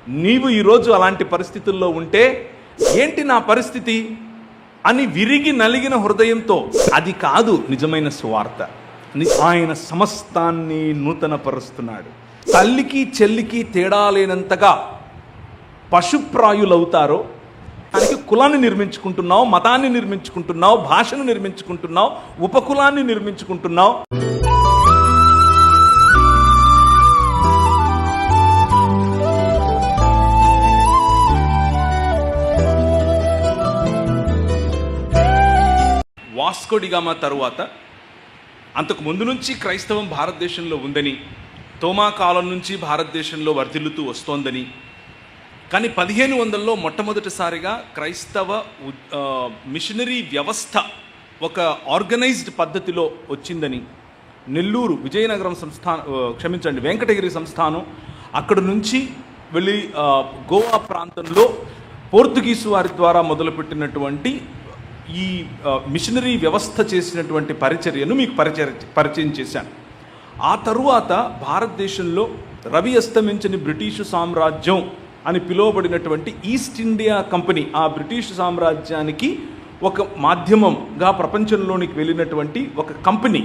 నీవు ఈరోజు అలాంటి పరిస్థితుల్లో ఉంటే ఏంటి నా పరిస్థితి అని విరిగి నలిగిన హృదయంతో, అది కాదు నిజమైన సువార్త. ఆయన సమస్తాన్ని నూతనపరుస్తున్నాడు. తల్లికి చెల్లికి తేడా లేనంతగా పశుప్రాయులవుతారో, దానికి కులాన్ని నిర్మించుకుంటున్నావు, మతాన్ని నిర్మించుకుంటున్నావు, భాషను నిర్మించుకుంటున్నావు, ఉపకులాన్ని నిర్మించుకుంటున్నావు. వాస్కో డి గామా తరువాత అంతకు ముందు నుంచి క్రైస్తవం భారతదేశంలో ఉందని, తోమా కాలం నుంచి భారతదేశంలో వర్ధిల్లుతూ వస్తోందని, కానీ 1500లో మొట్టమొదటిసారిగా క్రైస్తవ మిషనరీ వ్యవస్థ ఒక ఆర్గనైజ్డ్ పద్ధతిలో వచ్చిందని, నెల్లూరు విజయనగరం వెంకటగిరి సంస్థానం అక్కడ నుంచి వెళ్ళి గోవా ప్రాంతంలో పోర్తుగీసు వారి ద్వారా మొదలుపెట్టినటువంటి ఈ మిషనరీ వ్యవస్థ చేసినటువంటి పరిచర్యను మీకు పరిచయం చేశాను. ఆ తరువాత భారతదేశంలో రవి అస్తమించని బ్రిటిషు సామ్రాజ్యం అని పిలువబడినటువంటి ఈస్ట్ ఇండియా కంపెనీ, ఆ బ్రిటిష్ సామ్రాజ్యానికి ఒక మాధ్యమంగా ప్రపంచంలోనికి వెళ్ళినటువంటి ఒక కంపెనీ,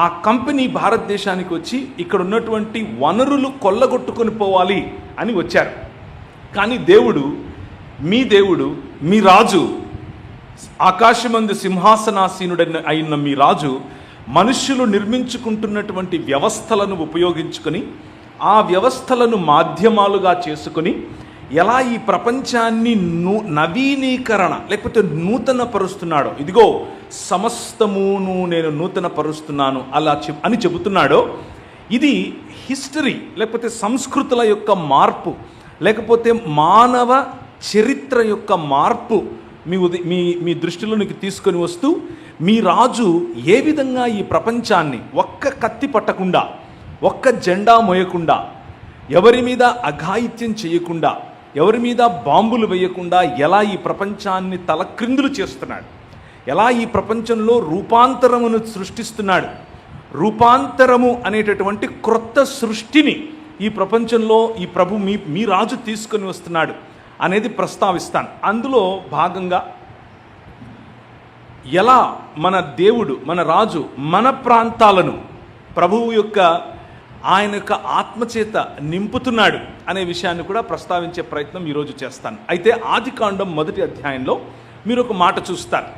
ఆ కంపెనీ భారతదేశానికి వచ్చి ఇక్కడ ఉన్నటువంటి వనరులు కొల్లగొట్టుకొని పోవాలి అని వచ్చారు. కానీ దేవుడు, మీ రాజు, ఆకాశమందు సింహాసనాసీనుడైన అయిన మీ రాజు మనుష్యులు నిర్మించుకుంటున్నటువంటి వ్యవస్థలను ఉపయోగించుకొని, ఆ వ్యవస్థలను మాధ్యమాలుగా చేసుకొని ఎలా ఈ ప్రపంచాన్ని నవీనీకరణ లేకపోతే నూతన పరుస్తున్నాడో, ఇదిగో సమస్తమును నేను నూతన పరుస్తున్నాను అని చెబుతున్నాడో, ఇది హిస్టరీ లేకపోతే సంస్కృతుల యొక్క మార్పు, లేకపోతే మానవ చరిత్ర యొక్క మార్పు మీ దృష్టిలోనికి తీసుకొని వస్తూ, మీ రాజు ఏ విధంగా ఈ ప్రపంచాన్ని ఒక్క కత్తి పట్టకుండా, ఒక్క జెండా మోయకుండా, ఎవరి మీద అఘాయిత్యం చేయకుండా, ఎవరి మీద బాంబులు వేయకుండా ఎలా ఈ ప్రపంచాన్ని తలక్రిందులు చేస్తున్నాడు, ఎలా ఈ ప్రపంచంలో రూపాంతరమును సృష్టిస్తున్నాడు, రూపాంతరము అనేటటువంటి క్రొత్త సృష్టిని ఈ ప్రపంచంలో ఈ ప్రభు మీ రాజు తీసుకొని వస్తున్నాడు అనేది ప్రస్తావిస్తాను. అందులో భాగంగా ఎలా మన దేవుడు, మన రాజు మన ప్రాంతాలను ప్రభువు యొక్క ఆయన యొక్క ఆత్మచేత నింపుతున్నాడు అనే విషయాన్ని కూడా ప్రస్తావించే ప్రయత్నం ఈరోజు చేస్తాను. అయితే ఆదికాండం 1వ అధ్యాయంలో మీరు ఒక మాట చూస్తారు.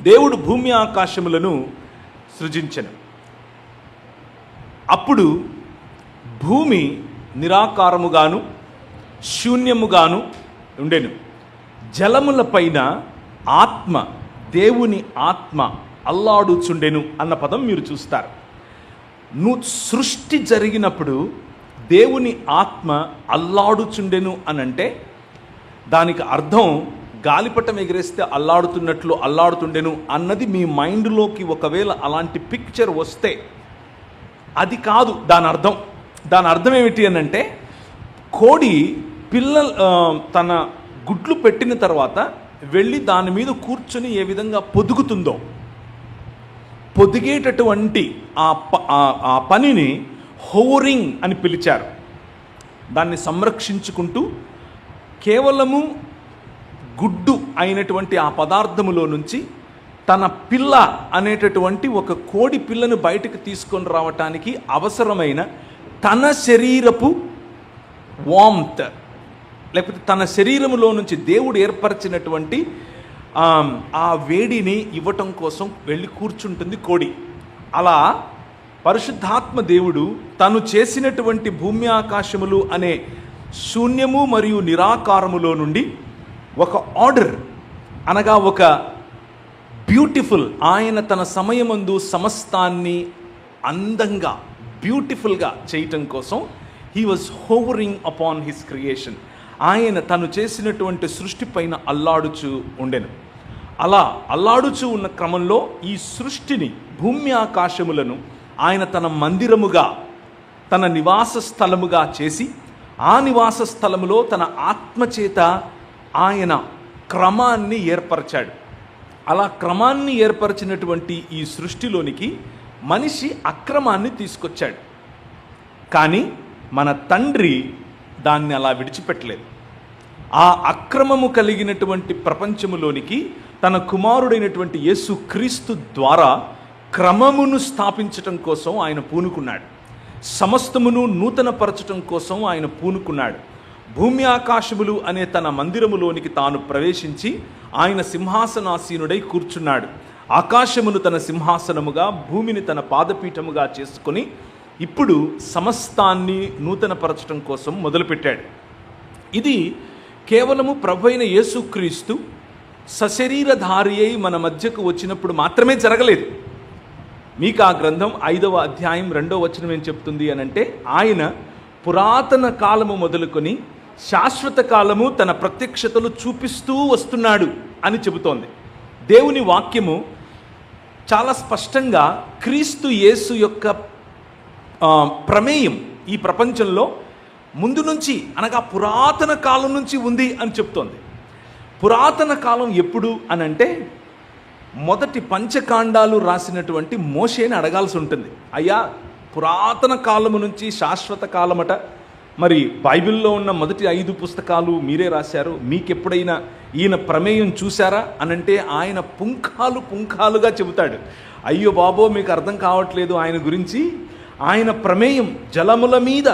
దేవుడు భూమి ఆకాశములను సృజించెను. అప్పుడు భూమి నిరాకారముగాను శూన్యముగాను ఉండెను. జలముల పైన ఆత్మ, దేవుని ఆత్మ అల్లాడుచుండెను అన్న పదం మీరు చూస్తారు. సృష్టి జరిగినప్పుడు దేవుని ఆత్మ అల్లాడుచుండెను అనంటే దానికి అర్థం గాలిపటం ఎగిరేస్తే అల్లాడుతుండెను అన్నది మీ మైండ్లోకి ఒకవేళ అలాంటి పిక్చర్ వస్తే అది కాదు దాని అర్థం. దాని అర్థం ఏమిటి అనంటే, కోడి తన గుడ్లు పెట్టిన తర్వాత వెళ్ళి దాని మీద కూర్చొని ఏ విధంగా పొదిగేటటువంటి ఆ పనిని హోరింగ్ అని పిలిచారు. దాన్ని సంరక్షించుకుంటూ కేవలము గుడ్డు అయినటువంటి ఆ పదార్థములో నుంచి తన పిల్ల అనేటటువంటి ఒక కోడి పిల్లను బయటకు తీసుకొని రావటానికి అవసరమైన తన శరీరపు వామ్త్ లేకపోతే తన శరీరములో నుంచి దేవుడు ఏర్పరిచినటువంటి ఆ వేడిని ఇవ్వటం కోసం వెళ్ళి కూర్చుంటుంది కోడి. అలా పరిశుద్ధాత్మ దేవుడు తను చేసినటువంటి భూమి ఆకాశములు అనే శూన్యము మరియు నిరాకారములో నుండి ఒక ఆర్డర్, అనగా ఒక బ్యూటిఫుల్, ఆయన తన సమయమందు సమస్తాన్ని అందంగా బ్యూటిఫుల్గా చేయటం కోసం he was hovering upon his creation. ఆయన తను చేసినటువంటి సృష్టి పైన అల్లాడుచూ ఉండెను. అలా అల్లాడుచూ ఉన్న క్రమంలో ఈ సృష్టిని, భూమి ఆకాశములను ఆయన తన మందిరముగా, తన నివాస స్థలముగా చేసి, ఆ నివాస స్థలములో తన ఆత్మచేత ఆయన క్రమాన్ని ఏర్పరిచాడు. అలా క్రమాన్ని ఏర్పరిచినటువంటి ఈ సృష్టిలోనికి మనిషి అక్రమాన్ని తీసుకొచ్చాడు. కానీ మన తండ్రి దాన్ని అలా విడిచిపెట్టలేదు. ఆ అక్రమము కలిగినటువంటి ప్రపంచములోనికి తన కుమారుడైనటువంటి యేసు క్రీస్తు ద్వారా క్రమమును స్థాపించటం కోసం ఆయన పూనుకున్నాడు. సమస్తమును నూతనపరచటం కోసం ఆయన పూనుకున్నాడు. భూమి ఆకాశములు అనే తన మందిరములోనికి తాను ప్రవేశించి ఆయన సింహాసనాసీనుడై కూర్చున్నాడు. ఆకాశమును తన సింహాసనముగా, భూమిని తన పాదపీఠముగా చేసుకొని ఇప్పుడు సమస్తాన్ని నూతనపరచటం కోసం మొదలుపెట్టాడు. ఇది కేవలము ప్రభువైన యేసుక్రీస్తు సశరీరధారి అయి మన మధ్యకు వచ్చినప్పుడు మాత్రమే జరగలేదు. మీకు ఆ గ్రంథం 5వ అధ్యాయం 2వ వచనం ఏం చెప్తుంది అనంటే, ఆయన పురాతన కాలము మొదలుకొని శాశ్వత కాలము తన ప్రత్యక్షతలు చూపిస్తూ వస్తున్నాడు అని చెబుతోంది. దేవుని వాక్యము చాలా స్పష్టంగా క్రీస్తు యేసు యొక్క ప్రమేయం ఈ ప్రపంచంలో ముందు నుంచి, అనగా పురాతన కాలం నుంచి ఉంది అని చెప్తోంది. పురాతన కాలం ఎప్పుడు అనంటే, మొదటి పంచకాండాలు రాసినటువంటి మోషేని అడగాల్సి ఉంటుంది. అయ్యా, పురాతన కాలము నుంచి శాశ్వత కాలమట, మరి బైబిల్లో ఉన్న మొదటి 5 పుస్తకాలు మీరే రాశారు, మీకెప్పుడైనా ఈయన ప్రమేయం చూశారా అనంటే ఆయన పుంఖాలుగా చెబుతాడు. అయ్యో బాబో, మీకు అర్థం కావట్లేదు ఆయన గురించి. ఆయన ప్రమేయం జలముల మీద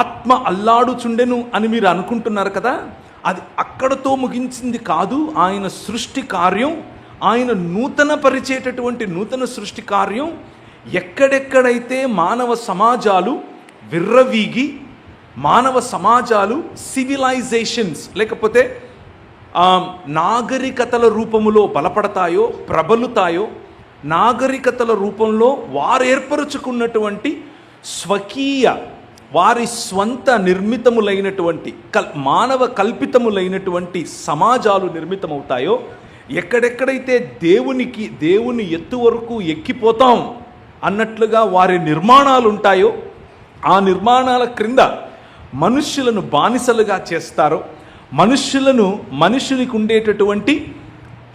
ఆత్మ అల్లాడుచుండెను అని మీరు అనుకుంటున్నారు కదా, అది అక్కడతో ముగించింది కాదు. ఆయన సృష్టి కార్యం, ఆయన నూతనపరిచేటటువంటి నూతన సృష్టి కార్యం ఎక్కడెక్కడైతే మానవ సమాజాలు విర్రవీగి, మానవ సమాజాలు సివిలైజేషన్స్ లేకపోతే నాగరికతల రూపములో బలపడతాయో, ప్రబలుతాయో, నాగరికతల రూపంలో వారు ఏర్పరుచుకున్నటువంటి స్వకీయ, వారి స్వంత నిర్మితములైనటువంటి మానవ కల్పితములైనటువంటి సమాజాలు నిర్మితమవుతాయో, ఎక్కడెక్కడైతే దేవుని ఎత్తు వరకు ఎక్కిపోతాం అన్నట్లుగా వారి నిర్మాణాలు ఉంటాయో, ఆ నిర్మాణాల క్రింద మనుష్యులను బానిసలుగా చేస్తారో, మనుషునికి ఉండేటటువంటి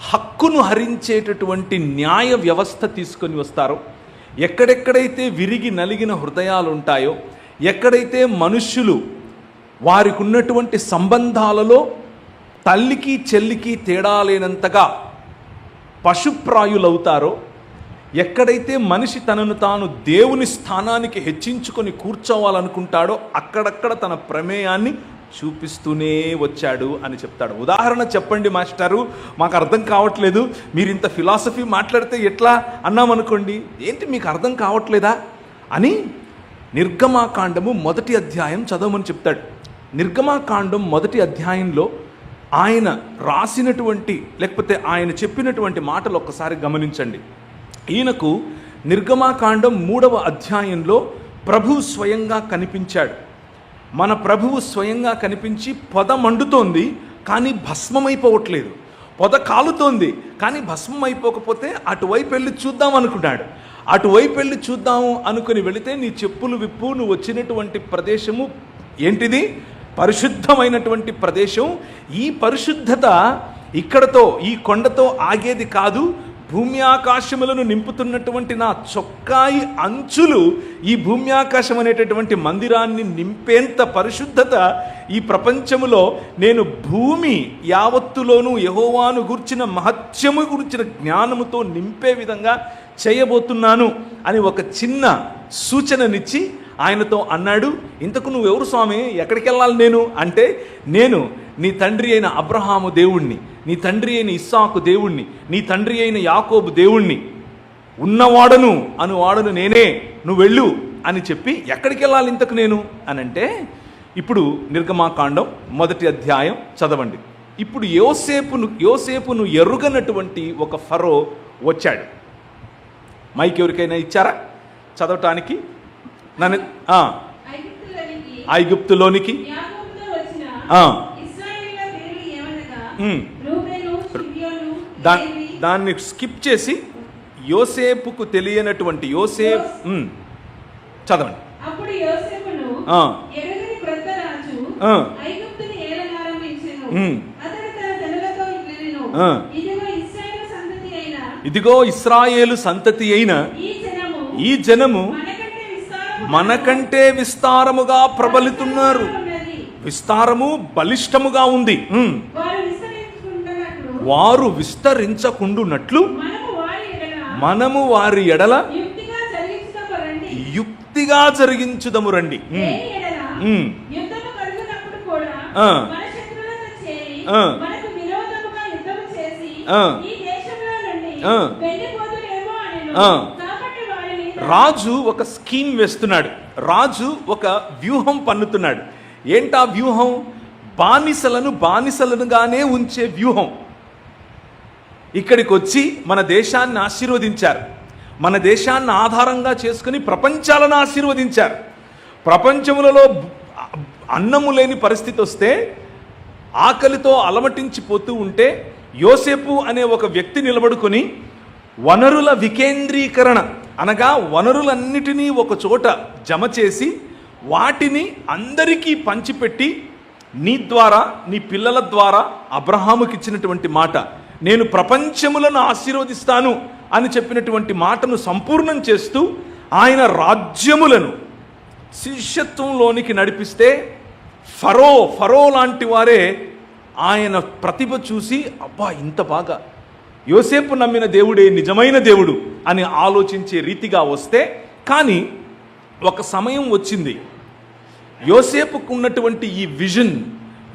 హక్కును హరించేటటువంటి న్యాయ వ్యవస్థ తీసుకొని వస్తారో, ఎక్కడెక్కడైతే విరిగి నలిగిన హృదయాలు ఉంటాయో, ఎక్కడైతే మనుష్యులు వారికి ఉన్నటువంటి సంబంధాలలో తల్లికి చెల్లికి తేడా లేనంతగా పశుప్రాయులవుతారో, ఎక్కడైతే మనిషి తనను తాను దేవుని స్థానానికి హెచ్చించుకొని కూర్చోవాలనుకుంటాడో అక్కడక్కడ తన ప్రమేయాన్ని చూపిస్తూనే వచ్చాడు అని చెప్తాడు. ఉదాహరణ చెప్పండి మాస్టారు, మాకు అర్థం కావట్లేదు, మీరు ఇంత ఫిలాసఫీ మాట్లాడితే ఎట్లా అన్నామనుకోండి. ఏంటి మీకు అర్థం కావట్లేదా అని నిర్గమాకాండము 1వ అధ్యాయం చదవమని చెప్తాడు. నిర్గమాకాండం 1వ అధ్యాయంలో ఆయన రాసినటువంటి లేకపోతే ఆయన చెప్పినటువంటి మాటలు ఒక్కసారి గమనించండి. ఈయనకు నిర్గమాకాండం 3వ అధ్యాయంలో ప్రభువు స్వయంగా కనిపించాడు. మన ప్రభువు స్వయంగా కనిపించి పొద మండుతోంది కానీ భస్మమైపోవట్లేదు, పొద కాలుతోంది కానీ భస్మం అయిపోకపోతే అటువైపు వెళ్ళి చూద్దాం అనుకున్నాడు. అటువైపు వెళ్ళి చూద్దాము అనుకుని వెళితే, నీ చెప్పులు విప్పు, నువ్వు వచ్చినటువంటి ప్రదేశము ఏంటిది? పరిశుద్ధమైనటువంటి ప్రదేశం. ఈ పరిశుద్ధత ఇక్కడతో, ఈ కొండతో ఆగేది కాదు. భూమి ఆకాశములను నింపుతున్నటువంటి నా చొక్కాయి అంచులు ఈ భూమి ఆకాశం అనేటటువంటి మందిరాన్ని నింపేంత పరిశుద్ధత ఈ ప్రపంచములో నేను భూమి యావత్తులోనూ యెహోవాను గుర్చిన మహత్యము గురించిన జ్ఞానముతో నింపే విధంగా చేయబోతున్నాను అని ఒక చిన్న సూచననిచ్చి ఆయనతో అన్నాడు. ఇంతకు నువ్వెవరు స్వామి, ఎక్కడికి వెళ్ళాలి నేను అంటే, నేను నీ తండ్రి అయిన అబ్రహాము దేవుణ్ణి, నీ తండ్రి అయిన ఇస్సాకు దేవుణ్ణి, నీ తండ్రి అయిన యాకోబు దేవుణ్ణి, ఉన్నవాడను అనువాడను నేనే, నువ్వు వెళ్ళు అని చెప్పి, ఎక్కడికి వెళ్ళాలి ఇంతకు నేను అనంటే, ఇప్పుడు నిర్గమాకాండం 1వ అధ్యాయం చదవండి. ఇప్పుడు యోసేపును ఎరుగనటువంటి ఒక ఫరో వచ్చాడు. మైక్ ఎవరికైనా ఇచ్చారా చదవటానికి? నన్ను ఐగుప్తులోనికి దాన్ని స్కిప్ చేసి యోసేపుకు తెలియనటువంటి చదవండి. ఇదిగో ఇశ్రాయేలు సంతతి అయిన ఈ జనము మనకంటే విస్తారముగా ప్రబలుతున్నారు. విస్తారము బలిష్టముగా ఉంది. వారు విస్తరించకుండునట్లు మనము వారి ఎడల యుక్తిగా జరిగించుదము రండి. రాజు ఒక స్కీమ్ వేస్తున్నాడు. రాజు ఒక వ్యూహం పన్నుతున్నాడు. ఏంటా వ్యూహం? బానిసలనుగానే ఉంచే వ్యూహం. ఇక్కడికి వచ్చి మన దేశాన్ని ఆశీర్వదించారు. మన దేశాన్ని ఆధారంగా చేసుకుని ప్రపంచాలను ఆశీర్వదించారు. ప్రపంచములలో అన్నము లేని పరిస్థితి వస్తే, ఆకలితో అలమటించిపోతూ ఉంటే యోసేపు అనే ఒక వ్యక్తి నిలబడుకొని వనరుల వికేంద్రీకరణ అనగా వనరులన్నిటినీ ఒక చోట జమ చేసి వాటిని అందరికీ పంచిపెట్టి, నీ ద్వారా నీ పిల్లల ద్వారా అబ్రహాముకి ఇచ్చినటువంటి మాట, నేను ప్రపంచములను ఆశీర్వదిస్తాను అని చెప్పినటువంటి మాటను సంపూర్ణం చేస్తూ ఆయన రాజ్యములను శిష్యత్వంలోనికి నడిపిస్తే ఫరో లాంటి వారే ఆయన ప్రతిభ చూసి, అబ్బా ఇంత బాగా యోసేపు నమ్మిన దేవుడే నిజమైన దేవుడు అని ఆలోచించే రీతిగా వస్తే, కానీ ఒక సమయం వచ్చింది. యోసేపుకు ఉన్నటువంటి ఈ విజన్,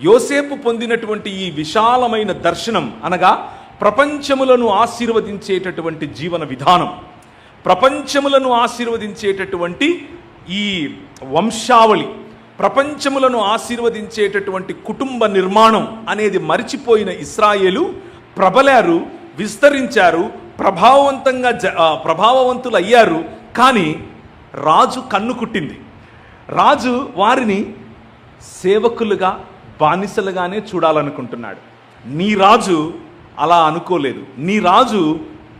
యోసేపు పొందినటువంటి ఈ విశాలమైన దర్శనం అనగా ప్రపంచములను ఆశీర్వదించేటటువంటి జీవన విధానం, ప్రపంచములను ఆశీర్వదించేటటువంటి ఈ వంశావళి, ప్రపంచములను ఆశీర్వదించేటటువంటి కుటుంబ నిర్మాణం అనేది మరిచిపోయిన ఇశ్రాయేలు ప్రబలారు, విస్తరించారు, ప్రభావవంతులు అయ్యారు. కానీ రాజు కన్ను కుట్టింది. రాజు వారిని సేవకులుగా, బానిసలుగానే చూడాలనుకుంటున్నాడు. నీ రాజు అలా అనుకోలేదు. నీ రాజు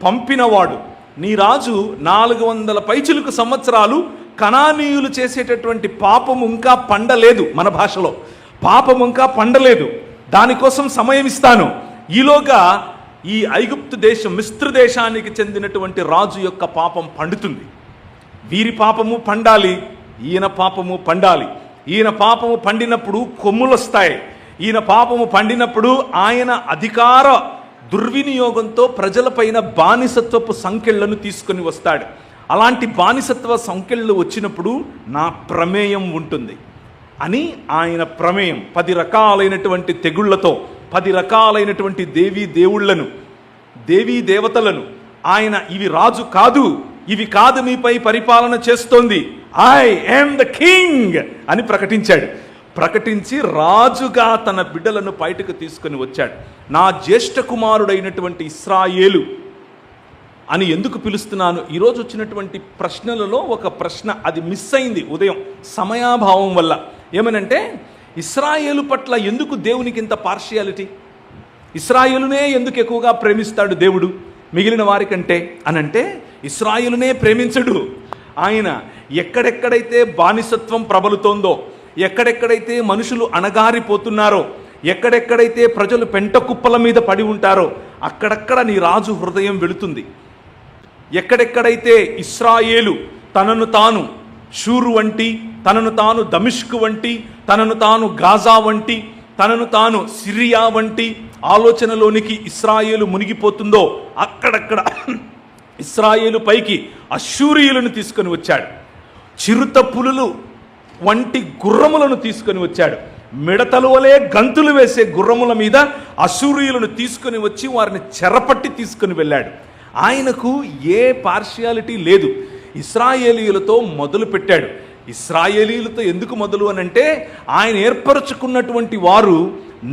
పంపినవాడు. నీ రాజు 400 పైచిలుకు సంవత్సరాలు కనానీయులు చేసేటటువంటి పాపము ఇంకా పండలేదు. మన భాషలో పాపము ఇంకా పండలేదు, దానికోసం సమయం ఇస్తాను. ఈలోగా ఈ ఐగుప్తు దేశం, మిస్త్ర దేశానికి చెందినటువంటి రాజు యొక్క పాపం పండుతుంది. వీరి పాపము పండాలి, ఈయన పాపము పండాలి. ఈయన పాపము పండినప్పుడు కొమ్ములు వస్తాయి. ఈయన పాపము పండినప్పుడు ఆయన అధికార దుర్వినియోగంతో ప్రజలపైన బానిసత్వపు సంకెళ్లను తీసుకొని వస్తాడు. అలాంటి బానిసత్వ సంకెళ్ళు వచ్చినప్పుడు నా ప్రమేయం ఉంటుంది అని ఆయన ప్రమేయం 10 రకాలైనటువంటి తెగుళ్లతో, 10 రకాలైనటువంటి దేవీ దేవతలను ఆయన, ఇవి రాజు కాదు, ఇవి కాదు మీపై పరిపాలన చేస్తోంది, ఐ యామ్ ద కింగ్ అని ప్రకటించాడు. ప్రకటించి రాజుగా తన బిడ్డలను బయటకు తీసుకొని వచ్చాడు. నా జ్యేష్ఠ కుమారుడైనటువంటి ఇశ్రాయేలు అని ఎందుకు పిలుస్తున్నాను? ఈరోజు వచ్చినటువంటి ప్రశ్నలలో ఒక ప్రశ్న అది మిస్ అయింది ఉదయం సమయాభావం వల్ల. ఏమనంటే, ఇశ్రాయేలు పట్ల ఎందుకు దేవునికి ఇంత పార్షియాలిటీ? ఇశ్రాయేలునే ఎందుకు ఎక్కువగా ప్రేమిస్తాడు దేవుడు మిగిలిన వారికంటే అనంటే, ఇశ్రాయేలునే ప్రేమించడు ఆయన. ఎక్కడెక్కడైతే బానిసత్వం ప్రబలుతోందో, ఎక్కడెక్కడైతే మనుషులు అణగారిపోతున్నారో, ఎక్కడెక్కడైతే ప్రజలు పెంట కుప్పల మీద పడి ఉంటారో అక్కడక్కడ నీ రాజు హృదయం వెళుతుంది. ఎక్కడెక్కడైతే ఇశ్రాయేలు తనను తాను షూరు వంటి, తనను తాను దమిష్కు వంటి, తనను తాను గాజా వంటి, తనను తాను సిరియా వంటి ఆలోచనలోనికి ఇశ్రాయేలు మునిగిపోతుందో అక్కడక్కడ ఇశ్రాయేలు పైకి అష్షూరియులను తీసుకొని వచ్చాడు. చిరుత పులులు వంటి గుర్రములను తీసుకొని వచ్చాడు. మిడతల వలె గంతులు వేసే గుర్రముల మీద అష్షూరియులను తీసుకొని వచ్చి వారిని చెరపట్టి తీసుకొని వెళ్ళాడు. ఆయనకు ఏ పార్షియాలిటీ లేదు. ఇశ్రాయేలీయులతో మొదలు పెట్టాడు. ఇశ్రాయేలీయులతో ఎందుకు మొదలు అనంటే, ఆయన ఏర్పరచుకున్నటువంటి వారు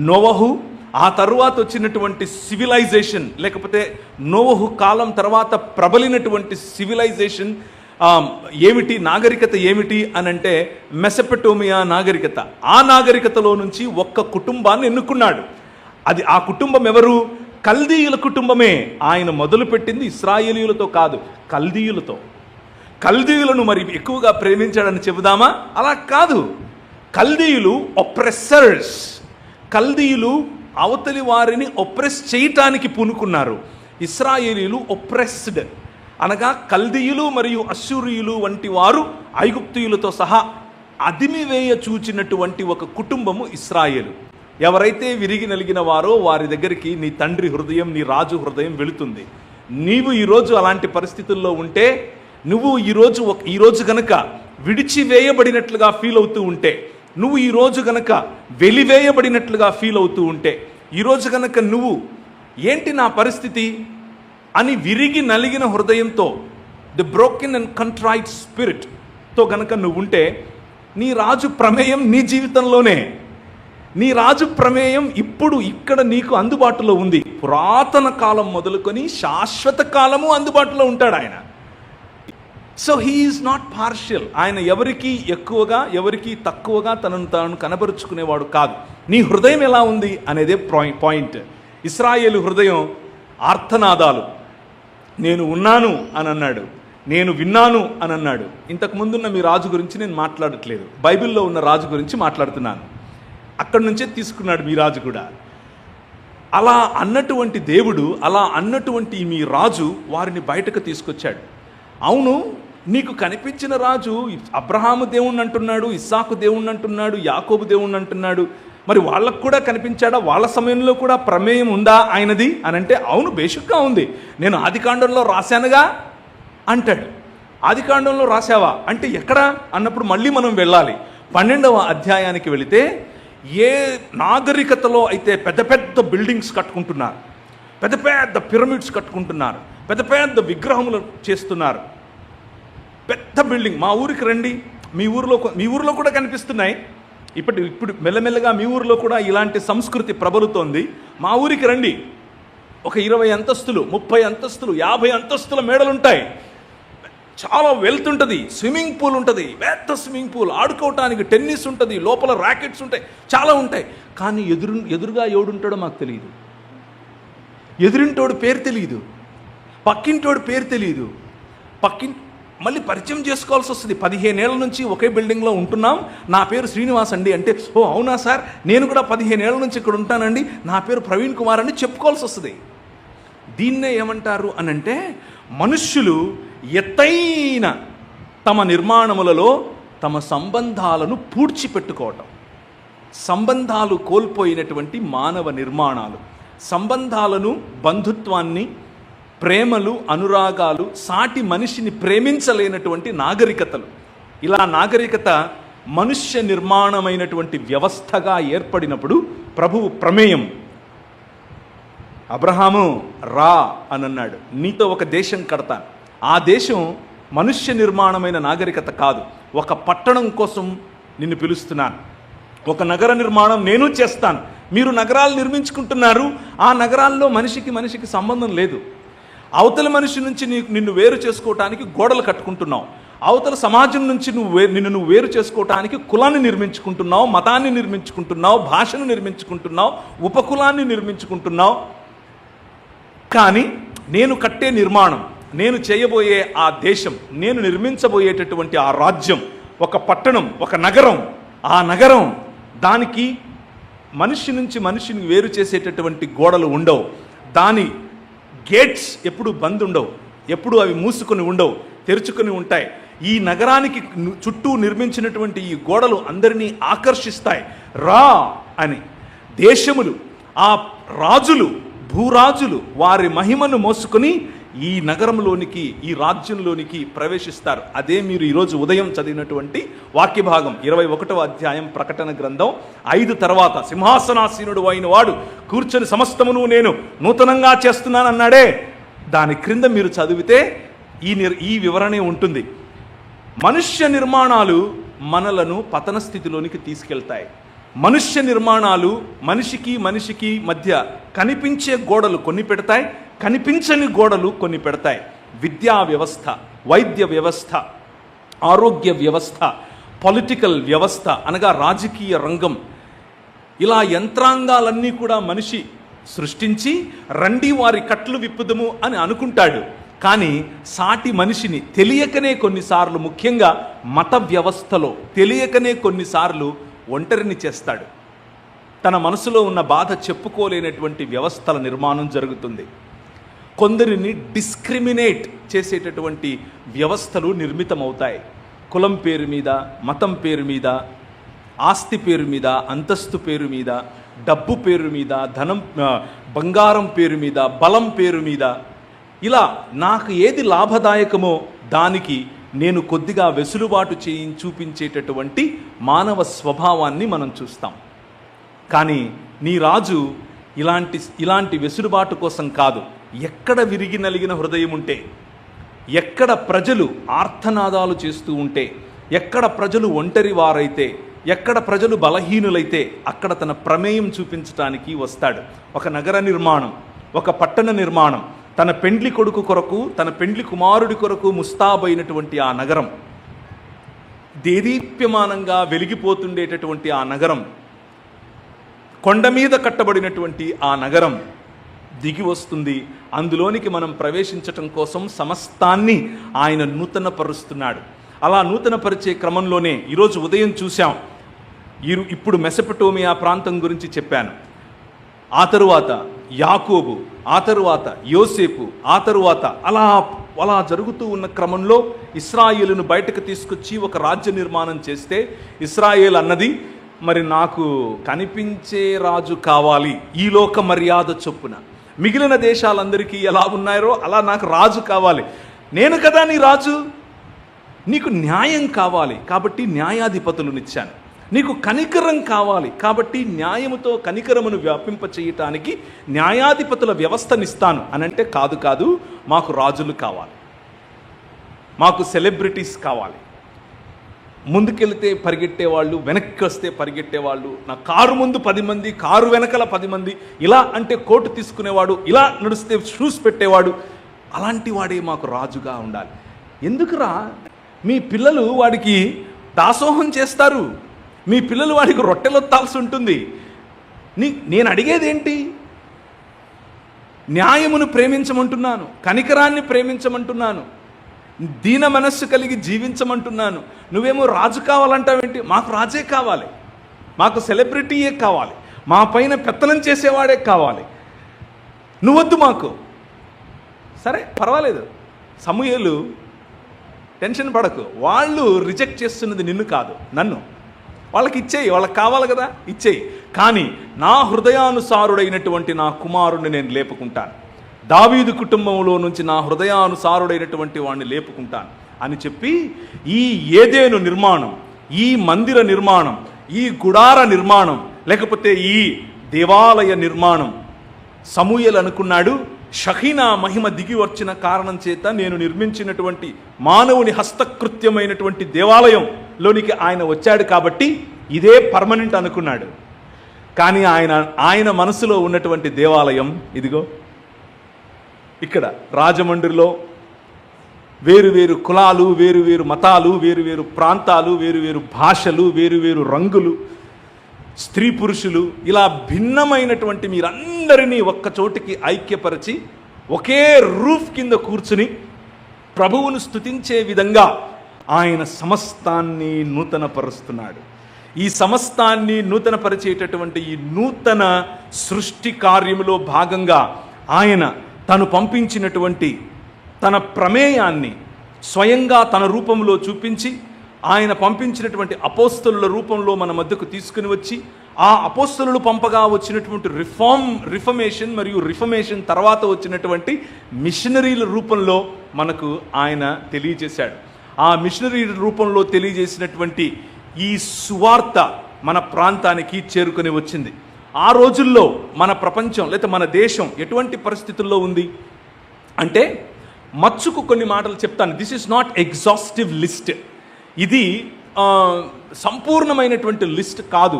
నోవహు, ఆ తరువాత వచ్చినటువంటి సివిలైజేషన్, లేకపోతే నోవహు కాలం తర్వాత ప్రబలినటువంటి సివిలైజేషన్ ఏమిటి, నాగరికత ఏమిటి అనంటే మెసపెటోమియా నాగరికత. ఆ నాగరికతలో నుంచి ఒక్క కుటుంబాన్ని ఎన్నుకున్నాడు. అది ఆ కుటుంబం ఎవరు? కల్దీయుల కుటుంబమే. ఆయన మొదలుపెట్టింది ఇశ్రాయేలీయులతో కాదు, కల్దీయులతో. కల్దీయులను మరి ఎక్కువగా ప్రేమించాడని చెబుదామా? అలా కాదు. కల్దీయులు ఒప్రెసర్స్. కల్దీయులు అవతలి వారిని ఒప్రెస్ చేయటానికి పూనుకున్నారు. ఇశ్రాయేలీయులు ఒప్రెస్డ్ అనగా కల్దీయులు మరియు అశ్షూరీయులు వంటి వారు ఐగుప్తీయులతో సహా అదిమివేయ చూచినటువంటి ఒక కుటుంబము ఇశ్రాయేలు. ఎవరైతే విరిగి నలిగిన వారో వారి దగ్గరికి నీ తండ్రి హృదయం, నీ రాజు హృదయం వెళుతుంది. నీవు ఈరోజు అలాంటి పరిస్థితుల్లో ఉంటే, నువ్వు ఈరోజు గనక విడిచివేయబడినట్లుగా ఫీల్ అవుతూ ఉంటే, నువ్వు ఈరోజు గనక వెలివేయబడినట్లుగా ఫీల్ అవుతూ ఉంటే, ఈరోజు గనక నువ్వు ఏంటి నా పరిస్థితి అని విరిగి నలిగిన హృదయంతో, ది బ్రోకెన్ అండ్ కంట్రైట్ స్పిరిట్తో గనక నువ్వు ఉంటే, నీ రాజు ప్రమేయం నీ జీవితంలోనే, నీ రాజు ప్రమేయం ఇప్పుడు ఇక్కడ నీకు అందుబాటులో ఉంది. పురాతన కాలం మొదలుకొని శాశ్వత కాలము అందుబాటులో ఉంటాడు ఆయన. So he is not partial. ఆయన ఎవరికి ఎక్కువగా ఎవరికి తక్కువగా తనను తాను కనబరుచుకునేవాడు కాదు. నీ హృదయం ఎలా ఉంది అనేదే పాయింట్. ఇశ్రాయేలు హృదయం ఆర్తనాదాలు, నేను ఉన్నాను అని అన్నాడు, నేను విన్నాను అని అన్నాడు. ఇంతకు ముందున్న మీ రాజు గురించి నేను మాట్లాడట్లేదు, బైబిల్లో ఉన్న రాజు గురించి మాట్లాడుతున్నాను. అక్కడి నుంచే తీసుకున్నాడు మీ రాజు కూడా. అలా అన్నటువంటి దేవుడు, అలా అన్నటువంటి మీ రాజు వారిని బయటకు తీసుకొచ్చాడు. అవును, నీకు కనిపించిన రాజు అబ్రహాము దేవుణ్ణి అంటున్నాడు, ఇస్సాకు దేవుణ్ణి అంటున్నాడు, యాకోబు దేవుణ్ణి అంటున్నాడు. మరి వాళ్ళకు కూడా కనిపించాడా? వాళ్ళ సమయంలో కూడా ప్రమేయం ఉందా ఆయనది అని అంటే, అవును బేసిక్గా ఉంది, నేను ఆదికాండంలో రాశానుగా అంటాడు. ఆదికాండంలో రాశావా అంటే ఎక్కడా అన్నప్పుడు మళ్ళీ మనం వెళ్ళాలి 12వ అధ్యాయానికి వెళితే, ఏ నాగరికతలో అయితే పెద్ద పెద్ద బిల్డింగ్స్ కట్టుకుంటున్నారు, పెద్ద పెద్ద పిరమిడ్స్ కట్టుకుంటున్నారు, పెద్ద పెద్ద విగ్రహములు చేస్తున్నారు, పెద్ద బిల్డింగ్. మా ఊరికి రండి, మీ ఊరిలో కూడా కనిపిస్తున్నాయి. ఇప్పుడు మెల్లమెల్లగా మీ ఊరిలో కూడా ఇలాంటి సంస్కృతి ప్రబలుతోంది. మా ఊరికి రండి, ఒక 20 అంతస్తులు, 30 అంతస్తులు, 50 అంతస్తుల మేడలుంటాయి, చాలా వెల్త్ ఉంటుంది, స్విమ్మింగ్ పూల్ ఉంటుంది, పెద్ద స్విమ్మింగ్ పూల్, ఆడుకోవటానికి టెన్నిస్ ఉంటుంది, లోపల ర్యాకెట్స్ ఉంటాయి, చాలా ఉంటాయి. కానీ ఎదురుగా ఎవడుంటాడో మాకు తెలియదు, ఎదురింటోడు పేరు తెలియదు, పక్కింటోడు పేరు తెలియదు. మళ్ళీ పరిచయం చేసుకోవాల్సి వస్తుంది. 15 ఏళ్ల నుంచి ఒకే బిల్డింగ్లో ఉంటున్నాం, నా పేరు శ్రీనివాస్ అండి అంటే, ఓ అవునా సార్, నేను కూడా 15 ఏళ్ల నుంచి ఇక్కడ ఉంటానండి, నా పేరు ప్రవీణ్ కుమార్ అని చెప్పుకోవాల్సి వస్తుంది. దీన్నే ఏమంటారు అనంటే, మనుష్యులు ఎత్తైన తమ నిర్మాణములలో తమ సంబంధాలను పూడ్చిపెట్టుకోవటం. సంబంధాలు కోల్పోయినటువంటి మానవ నిర్మాణాలు, సంబంధాలను, బంధుత్వాన్ని, ప్రేమలు, అనురాగాలు, సాటి మనిషిని ప్రేమించలేనటువంటి నాగరికతలు. ఇలా నాగరికత మనుష్య నిర్మాణమైనటువంటి వ్యవస్థగా ఏర్పడినప్పుడు ప్రభువు ప్రమేయం, అబ్రహాము రా అని అన్నాడు, నీతో ఒక దేశం కడతాను. ఆ దేశం మనుష్య నిర్మాణమైన నాగరికత కాదు, ఒక పట్టణం కోసం నిన్ను పిలుస్తున్నాను, ఒక నగర నిర్మాణం నేను చేస్తాను. మీరు నగరాలు నిర్మించుకుంటున్నారు, ఆ నగరాల్లో మనిషికి సంబంధం లేదు. అవతల మనిషి నుంచి నిన్ను వేరు చేసుకోవటానికి గోడలు కట్టుకుంటున్నావు, అవతల సమాజం నుంచి నిన్ను వేరు చేసుకోవటానికి కులాన్ని నిర్మించుకుంటున్నావు, మతాన్ని నిర్మించుకుంటున్నావు, భాషను నిర్మించుకుంటున్నావు, ఉపకులాన్ని నిర్మించుకుంటున్నావు. కానీ నేను కట్టే నిర్మాణం, నేను చేయబోయే ఆ దేశం, నేను నిర్మించబోయేటటువంటి ఆ రాజ్యం, ఒక పట్టణం, ఒక నగరం, ఆ నగరం దానికి మనిషి నుంచి మనిషిని వేరు చేసేటటువంటి గోడలు ఉండవు, దాని గేట్స్ ఎప్పుడు బంద్ ఉండవు, ఎప్పుడు అవి మూసుకొని ఉండవు, తెరుచుకొని ఉంటాయి. ఈ నగరానికి చుట్టూ నిర్మించినటువంటి ఈ గోడలు అందరినీ ఆకర్షిస్తాయి. రా అని దేశములు, ఆ రాజులు, భూరాజులు వారి మహిమను మోసుకొని ఈ నగరంలోనికి, ఈ రాజ్యంలోనికి ప్రవేశిస్తారు. అదే మీరు ఈరోజు ఉదయం చదివినటువంటి వాక్య భాగం 21వ అధ్యాయం ప్రకటన గ్రంథం 5 తర్వాత, సింహాసనాసీనుడు అయిన వాడు కూర్చొని సమస్తమును నేను నూతనంగా చేస్తున్నానన్నాడే, దాని క్రింద మీరు చదివితే ఈ వివరణే ఉంటుంది. మనుష్య నిర్మాణాలు మనలను పతన స్థితిలోనికి తీసుకెళ్తాయి. మనుష్య నిర్మాణాలు మనిషికి మధ్య కనిపించే గోడలు కొన్ని పెడతాయి, కనిపించని గోడలు కొన్ని పెడతాయి. విద్యా వ్యవస్థ, వైద్య వ్యవస్థ, ఆరోగ్య వ్యవస్థ, పొలిటికల్ వ్యవస్థ అనగా రాజకీయ రంగం, ఇలా యంత్రాంగాలన్నీ కూడా మనిషి సృష్టించి రండి వారి కట్లు విప్పుదము అని అనుకుంటాడు. కానీ సాటి మనిషిని తెలియకనే కొన్నిసార్లు, ముఖ్యంగా మత వ్యవస్థలో తెలియకనే కొన్నిసార్లు ఒంటరిని చేస్తాడు. తన మనసులో ఉన్న బాధ చెప్పుకోలేనటువంటి వ్యవస్థల నిర్మాణం జరుగుతుంది. కొందరిని డిస్క్రిమినేట్ చేసేటటువంటి వ్యవస్థలు నిర్మితమవుతాయి. కులం పేరు మీద, మతం పేరు మీద, ఆస్తి పేరు మీద, అంతస్తు పేరు మీద, డబ్బు పేరు మీద, ధనం, బంగారం పేరు మీద, బలం పేరు మీద, ఇలా నాకు ఏది లాభదాయకమో దానికి నేను కొద్దిగా వెసులుబాటు చూపించేటటువంటి మానవ స్వభావాన్ని మనం చూస్తాం. కానీ నీ రాజు ఇలాంటి వెసులుబాటు కోసం కాదు. ఎక్కడ విరిగి నలిగిన హృదయం ఉంటే, ఎక్కడ ప్రజలు ఆర్తనాదాలు చేస్తూ ఉంటే, ఎక్కడ ప్రజలు ఒంటరి వారైతే, ఎక్కడ ప్రజలు బలహీనులైతే అక్కడ తన ప్రమేయం చూపించడానికి వస్తాడు. ఒక నగర నిర్మాణం, ఒక పట్టణ నిర్మాణం, తన పెండ్లి కొడుకు కొరకు, తన పెండ్లి కుమారుడి కొరకు ముస్తాబైనటువంటి ఆ నగరం, దేదీప్యమానంగా వెలిగిపోతుండేటటువంటి ఆ నగరం, కొండ మీద కట్టబడినటువంటి ఆ నగరం దిగి వస్తుంది. అందులోనికి మనం ప్రవేశించటం కోసం సమస్తాన్ని ఆయన నూతనపరుస్తున్నాడు. అలా నూతనపరిచే క్రమంలోనే ఈరోజు ఉదయం చూశాం. ఇప్పుడు మెసొపొటేమియా ప్రాంతం గురించి చెప్పాను. ఆ తరువాత యాకోబు, ఆ తరువాత యోసేపు, ఆ తరువాత అలా జరుగుతూ ఉన్న క్రమంలో ఇశ్రాయేలును బయటకు తీసుకొచ్చి ఒక రాజ్య నిర్మాణం చేస్తే ఇశ్రాయేల్ అన్నది, మరి నాకు కనిపించే రాజు కావాలి ఈ లోక మర్యాద చొప్పున. మిగిలిన దేశాలందరికీ ఎలా ఉన్నారో అలా నాకు రాజు కావాలి. నేను కదా నీ రాజు, నీకు న్యాయం కావాలి కాబట్టి న్యాయాధిపతులనిచ్చాను. నీకు కనికరం కావాలి కాబట్టి న్యాయముతో కనికరమును వ్యాపింప చేయటానికి న్యాయాధిపతుల వ్యవస్థనిస్తాను అనంటే, కాదు మాకు రాజులు కావాలి, మాకు సెలబ్రిటీస్ కావాలి, ముందుకెళ్తే పరిగెట్టేవాళ్ళు, వెనక్కి వస్తే పరిగెట్టేవాళ్ళు, నా కారు ముందు 10 మంది, కారు వెనకల 10 మంది, ఇలా అంటే కోటు తీసుకునేవాడు, ఇలా నడిస్తే షూస్ పెట్టేవాడు, అలాంటి వాడే మాకు రాజుగా ఉండాలి. ఎందుకురా? మీ పిల్లలు వాడికి దాసోహం చేస్తారు, మీ పిల్లలు వాడికి రొట్టెలొత్తాల్సి ఉంటుంది. నేను అడిగేది ఏంటి? న్యాయమును ప్రేమించమంటున్నాను, కనికరాన్ని ప్రేమించమంటున్నాను, దీన మనస్సు కలిగి జీవించమంటున్నాను. నువ్వేమో రాజు కావాలంటావేంటి? మాకు రాజే కావాలి, మాకు సెలబ్రిటీయే కావాలి, మా పైన పెత్తనం చేసేవాడే కావాలి, నువ్వొద్దు మాకు. సరే పర్వాలేదు, సమూయేలు టెన్షన్ పడకు, వాళ్ళు రిజెక్ట్ చేస్తున్నది నిన్ను కాదు, నన్ను. వాళ్ళకి ఇచ్చేయి, వాళ్ళకి కావాలి కదా, ఇచ్చేయి. కానీ నా హృదయానుసారుడైనటువంటి నా కుమారుడిని నేను లేపుకుంటాను, దావీదు కుటుంబంలో నుంచి నా హృదయానుసారుడైనటువంటి వాడిని లేపుకుంటాను అని చెప్పి ఈ ఏదెను నిర్మాణం, ఈ మందిర నిర్మాణం, ఈ గుడార నిర్మాణం, లేకపోతే ఈ దేవాలయ నిర్మాణం, సమూయేలు అనుకున్నాడు, షహీనా మహిమ దిగి వచ్చిన కారణం చేత నేను నిర్మించినటువంటి మానవుని హస్తకృత్యమైనటువంటి దేవాలయంలోనికి ఆయన వచ్చాడు కాబట్టి ఇదే పర్మనెంట్ అనుకున్నాడు. కానీ ఆయన మనసులో ఉన్నటువంటి దేవాలయం ఇదిగో ఇక్కడ రాజమండ్రిలో వేరువేరు కులాలు, వేరువేరు మతాలు, వేరువేరు ప్రాంతాలు, వేరువేరు భాషలు, వేరువేరు రంగులు, స్త్రీ పురుషులు, ఇలా భిన్నమైనటువంటి మీరందరినీ ఒక్కచోటికి ఐక్యపరిచి ఒకే రూఫ్ కింద కూర్చుని ప్రభువును స్తుతించే విధంగా ఆయన సమస్తాన్ని నూతనపరుస్తున్నాడు. ఈ సమస్తాన్ని నూతనపరిచేటటువంటి ఈ నూతన సృష్టి కార్యములో భాగంగా ఆయన తను పంపించినటువంటి తన ప్రమేయాన్ని స్వయంగా తన రూపంలో చూపించి, ఆయన పంపించినటువంటి అపోస్తలుల రూపంలో మన మధ్యకు తీసుకుని వచ్చి, ఆ అపోస్తలులు పంపగా వచ్చినటువంటి రిఫర్మేషన్ మరియు రిఫర్మేషన్ తర్వాత వచ్చినటువంటి మిషనరీల రూపంలో మనకు ఆయన తెలియజేశాడు. ఆ మిషనరీ రూపంలో తెలియజేసినటువంటి ఈ సువార్త మన ప్రాంతానికి చేరుకొని వచ్చింది. ఆ రోజుల్లో మన ప్రపంచం లేదా మన దేశం ఎటువంటి పరిస్థితుల్లో ఉంది అంటే, మచ్చుకు కొన్ని మాటలు చెప్తాను. This is not exhaustive list, ఇది సంపూర్ణమైనటువంటి లిస్ట్ కాదు.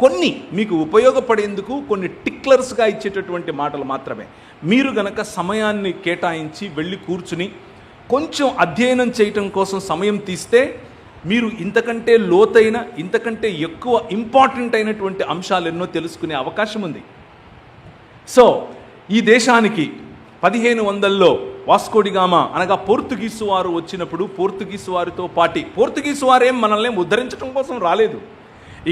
కొన్ని మీకు ఉపయోగపడేందుకు కొన్ని టిక్లర్స్గా ఇచ్చేటటువంటి మాటలు మాత్రమే. మీరు గనక సమయాన్ని కేటాయించి వెళ్ళి కూర్చుని కొంచెం అధ్యయనం చేయటం కోసం సమయం తీస్తే మీరు ఇంతకంటే లోతైన, ఇంతకంటే ఎక్కువ ఇంపార్టెంట్ అయినటువంటి అంశాలు ఎన్నో తెలుసుకునే అవకాశం ఉంది. సో ఈ దేశానికి 1500లో వాస్కోడిగామా అనగా పోర్తుగీసు వారు వచ్చినప్పుడు పోర్తుగీసు వారితో పాటి, పోర్తుగీసు వారేం మనల్ని ఉద్ధరించడం కోసం రాలేదు,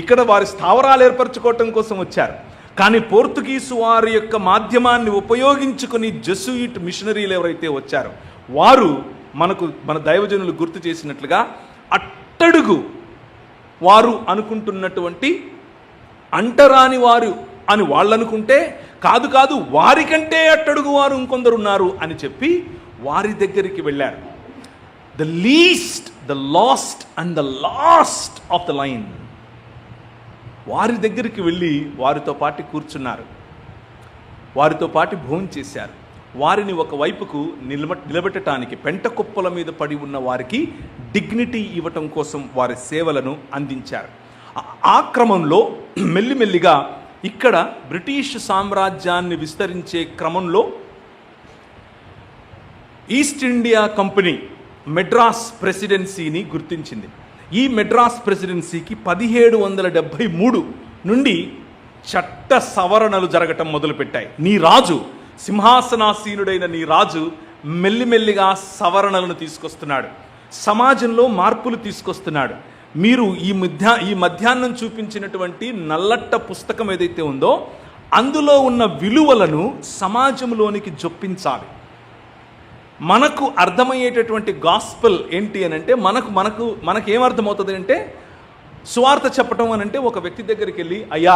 ఇక్కడ వారి స్థావరాలు ఏర్పరచుకోవటం కోసం వచ్చారు. కానీ పోర్తుగీసు వారి యొక్క మాధ్యమాన్ని ఉపయోగించుకుని జెసూయిట్ మిషనరీలు ఎవరైతే వచ్చారో వారు మన దైవజనులు గుర్తు చేసినట్లుగా అట్టడుగు వారు అనుకుంటున్నటువంటి అంటరాని వారు అని వాళ్ళు అనుకుంటే కాదు వారికంటే అట్టడుగు వారు ఇంకొందరు ఉన్నారు అని చెప్పి వారి దగ్గరికి వెళ్ళారు. The least, the last and the last of the line, వారి దగ్గరికి వెళ్ళి వారితో పాటు కూర్చున్నారు, వారితో పాటు భోజనం చేశారు. వారిని ఒక వైపుకు నిలబెట్టడానికి పెంట కుప్పల మీద పడి ఉన్న వారికి డిగ్నిటీ ఇవ్వటం కోసం వారి సేవలను అందించారు. ఆ క్రమంలో మెల్లిమెల్లిగా ఇక్కడ బ్రిటిష్ సామ్రాజ్యాన్ని విస్తరించే క్రమంలో ఈస్ట్ ఇండియా కంపెనీ మెడ్రాస్ ప్రెసిడెన్సీని గుర్తించింది. ఈ మెడ్రాస్ ప్రెసిడెన్సీకి 1773 నుండి చట్ట సవరణలు జరగటం మొదలుపెట్టాయి. నీ రాజు, సింహాసనాసీనుడైన నీ రాజు మెల్లిమెల్లిగా సవరణలను తీసుకొస్తున్నాడు, సమాజంలో మార్పులు తీసుకొస్తున్నాడు. మీరు ఈ మధ్యాహ్నం చూపించినటువంటి నల్లట్ట పుస్తకం ఏదైతే ఉందో అందులో ఉన్న విలువలను సమాజంలోనికి జొప్పించాలి. మనకు అర్థమయ్యేటటువంటి గాస్పెల్ ఏంటి అని అంటే మనకేమర్థమవుతుంది అంటే, సువార్త చెప్పటం అని అంటే ఒక వ్యక్తి దగ్గరికి వెళ్ళి, అయ్యా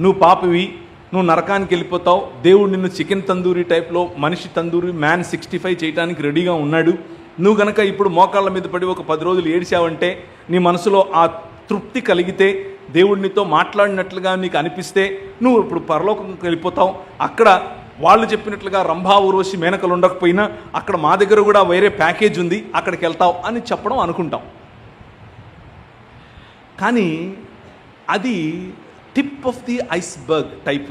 నువ్వు పాపివి, నువ్వు నరకానికి వెళ్ళిపోతావు, దేవుడు నిన్ను చికెన్ తందూరి టైప్లో మనిషి తందూరి మ్యాన్ 65 చేయడానికి రెడీగా ఉన్నాడు, నువ్వు గనక ఇప్పుడు మోకాళ్ళ మీద పడి ఒక 10 రోజులు ఏడిచావంటే, నీ మనసులో ఆ తృప్తి కలిగితే, దేవుడినితో మాట్లాడినట్లుగా నీకు అనిపిస్తే నువ్వు ఇప్పుడు పరలోకంకి వెళ్ళిపోతావు. అక్కడ వాళ్ళు చెప్పినట్లుగా రంభా ఊర్వశి మేనకలు ఉండకపోయినా అక్కడ మా దగ్గర కూడా వేరే ప్యాకేజ్ ఉంది, అక్కడికి వెళ్తావు అని చెప్పడం అనుకుంటాం. కానీ అది tip of the iceberg type.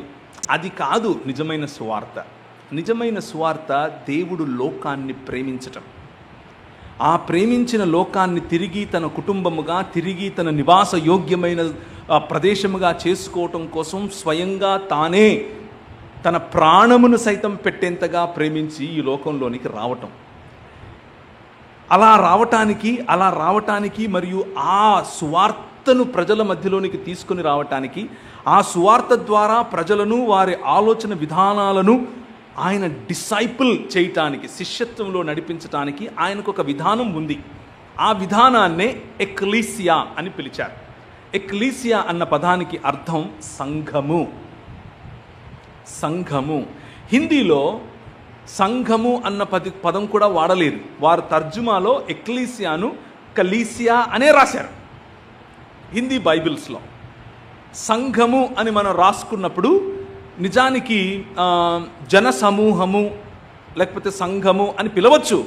అది కాదు నిజమైన సువార్త. నిజమైన సువార్త దేవుడు లోకాన్ని ప్రేమించటం, ఆ ప్రేమించిన లోకాన్ని తిరిగి తన కుటుంబముగా, తిరిగి తన నివాస యోగ్యమైన ప్రదేశముగా చేసుకోవటం కోసం స్వయంగా తానే తన ప్రాణమును సైతం పెట్టేంతగా ప్రేమించి ఈ లోకంలోనికి రావటం. అలా రావటానికి మరియు ఆ సువార్తను ప్రజల మధ్యలోనికి తీసుకొని రావటానికి, ఆ సువార్త ద్వారా ప్రజలను వారి ఆలోచన విధానాలను ఆయన డిసైపుల్ చేయటానికి, శిష్యత్వంలో నడిపించటానికి ఆయనకు ఒక విధానం ఉంది. ఆ విధానాన్నే ఎక్లీసియా అని పిలిచారు. ఎక్లీసియా అన్న పదానికి అర్థం సంఘము. సంఘము హిందీలో సంఘము అన్న పదం కూడా వాడలేదు. వారు తర్జుమాలో ఎక్లీసియాను కలీసియా అనే రాశారు. హిందీ బైబిల్స్లో సంఘము అని మనం రాసుకున్నప్పుడు నిజానికి జన సమూహము లేకపోతే సంఘము అని పిలవచ్చు.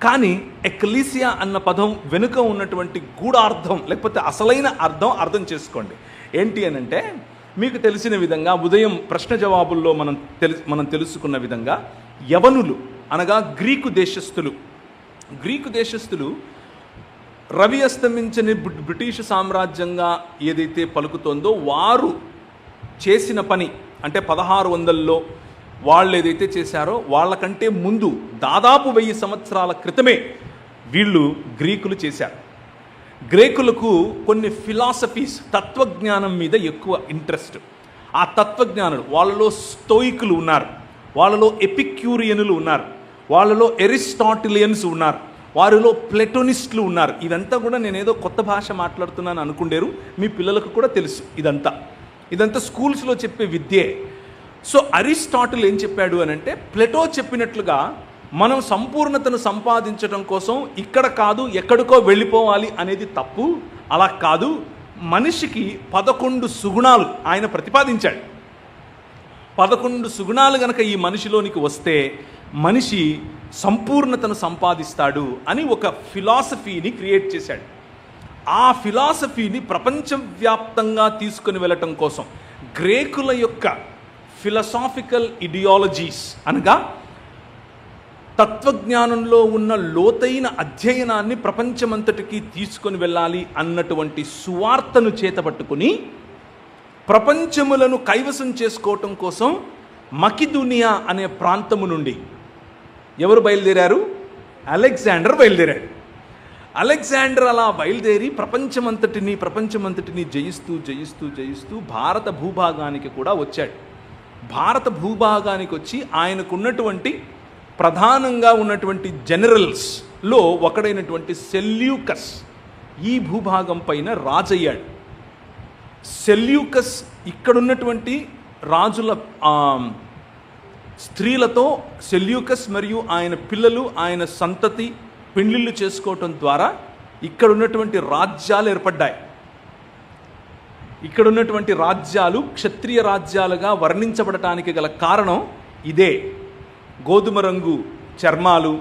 కానీ ఎక్లీసియా అన్న పదం వెనుక ఉన్నటువంటి గూఢార్థం లేకపోతే అసలైన అర్థం చేసుకోండి. ఏంటి అని అంటే, మీకు తెలిసిన విధంగా ఉదయం ప్రశ్న జవాబుల్లో మనం తెలుసుకున్న విధంగా యవనులు అనగా గ్రీకు దేశస్థులు రవి అస్తమించని బ్రిటిష్ సామ్రాజ్యంగా ఏదైతే పలుకుతోందో వారు చేసిన పని అంటే 1600లో వాళ్ళు ఏదైతే చేశారో వాళ్ళకంటే ముందు దాదాపు 1000 సంవత్సరాల క్రితమే వీళ్ళు గ్రీకులు చేశారు. గ్రీకులకు కొన్ని ఫిలాసఫీస్, తత్వజ్ఞానం మీద ఎక్కువ ఇంట్రెస్ట్. ఆ తత్వజ్ఞానులు వాళ్ళలో స్టోయికులు ఉన్నారు, వాళ్ళలో ఎపిక్యూరియనులు ఉన్నారు, వాళ్ళలో ఎరిస్టాటిలియన్స్ ఉన్నారు, వారిలో ప్లెటోనిస్టులు ఉన్నారు. ఇదంతా కూడా నేనేదో కొత్త భాష మాట్లాడుతున్నాను అనుకుండేరు, మీ పిల్లలకు కూడా తెలుసు. ఇదంతా స్కూల్స్లో చెప్పే విద్యే. సో అరిస్టాటిల్ ఏం చెప్పాడు అని అంటే, ప్లెటో చెప్పినట్లుగా మనం సంపూర్ణతను సంపాదించడం కోసం ఇక్కడ కాదు ఎక్కడికో వెళ్ళిపోవాలి అనేది తప్పు. అలా కాదు, మనిషికి 11 సుగుణాలు ఆయన ప్రతిపాదించాడు. 11 సుగుణాలు గనక ఈ మనిషిలోనికి వస్తే మనిషి సంపూర్ణతను సంపాదిస్తాడు అని ఒక ఫిలాసఫీని క్రియేట్ చేశాడు. ఆ ఫిలాసఫీని ప్రపంచవ్యాప్తంగా తీసుకుని వెళ్ళటం కోసం గ్రీకుల యొక్క ఫిలసాఫికల్ ఇడియాలజీస్ అనగా తత్వజ్ఞానంలో ఉన్న లోతైన అధ్యయనాన్ని ప్రపంచమంతటికి తీసుకొని వెళ్ళాలి అన్నటువంటి సువార్తను చేతపట్టుకుని ప్రపంచములను కైవసం చేసుకోవటం కోసం మకిదునియా అనే ప్రాంతము నుండి ఎవరు బయలుదేరారు? అలెగ్జాండర్ బయలుదేరాడు. అలెగ్జాండర్ అలా బయలుదేరి ప్రపంచమంతటిని జయిస్తూ జయిస్తూ జయిస్తూ భారత భూభాగానికి కూడా వచ్చాడు. భారత భూభాగానికి వచ్చి ఆయనకున్నటువంటి ప్రధానంగా ఉన్నటువంటి జనరల్స్లో ఒకడైనటువంటి సెల్యూకస్ ఈ భూభాగం పైన రాజయ్యాడు. సెల్యూకస్ ఇక్కడున్నటువంటి రాజుల స్త్రీలతో సెల్యూకస్ మరియు ఆయన పిల్లలు, ఆయన సంతతి పెళ్లిళ్ళు చేసుకోవటం ద్వారా ఇక్కడ ఉన్నటువంటి రాజ్యాలు ఏర్పడ్డాయి. ఇక్కడ ఉన్నటువంటి రాజ్యాలు క్షత్రియ రాజ్యాలుగా వర్ణించబడటానికి గల కారణం ఇదే. గోధుమ రంగు చర్మాలు,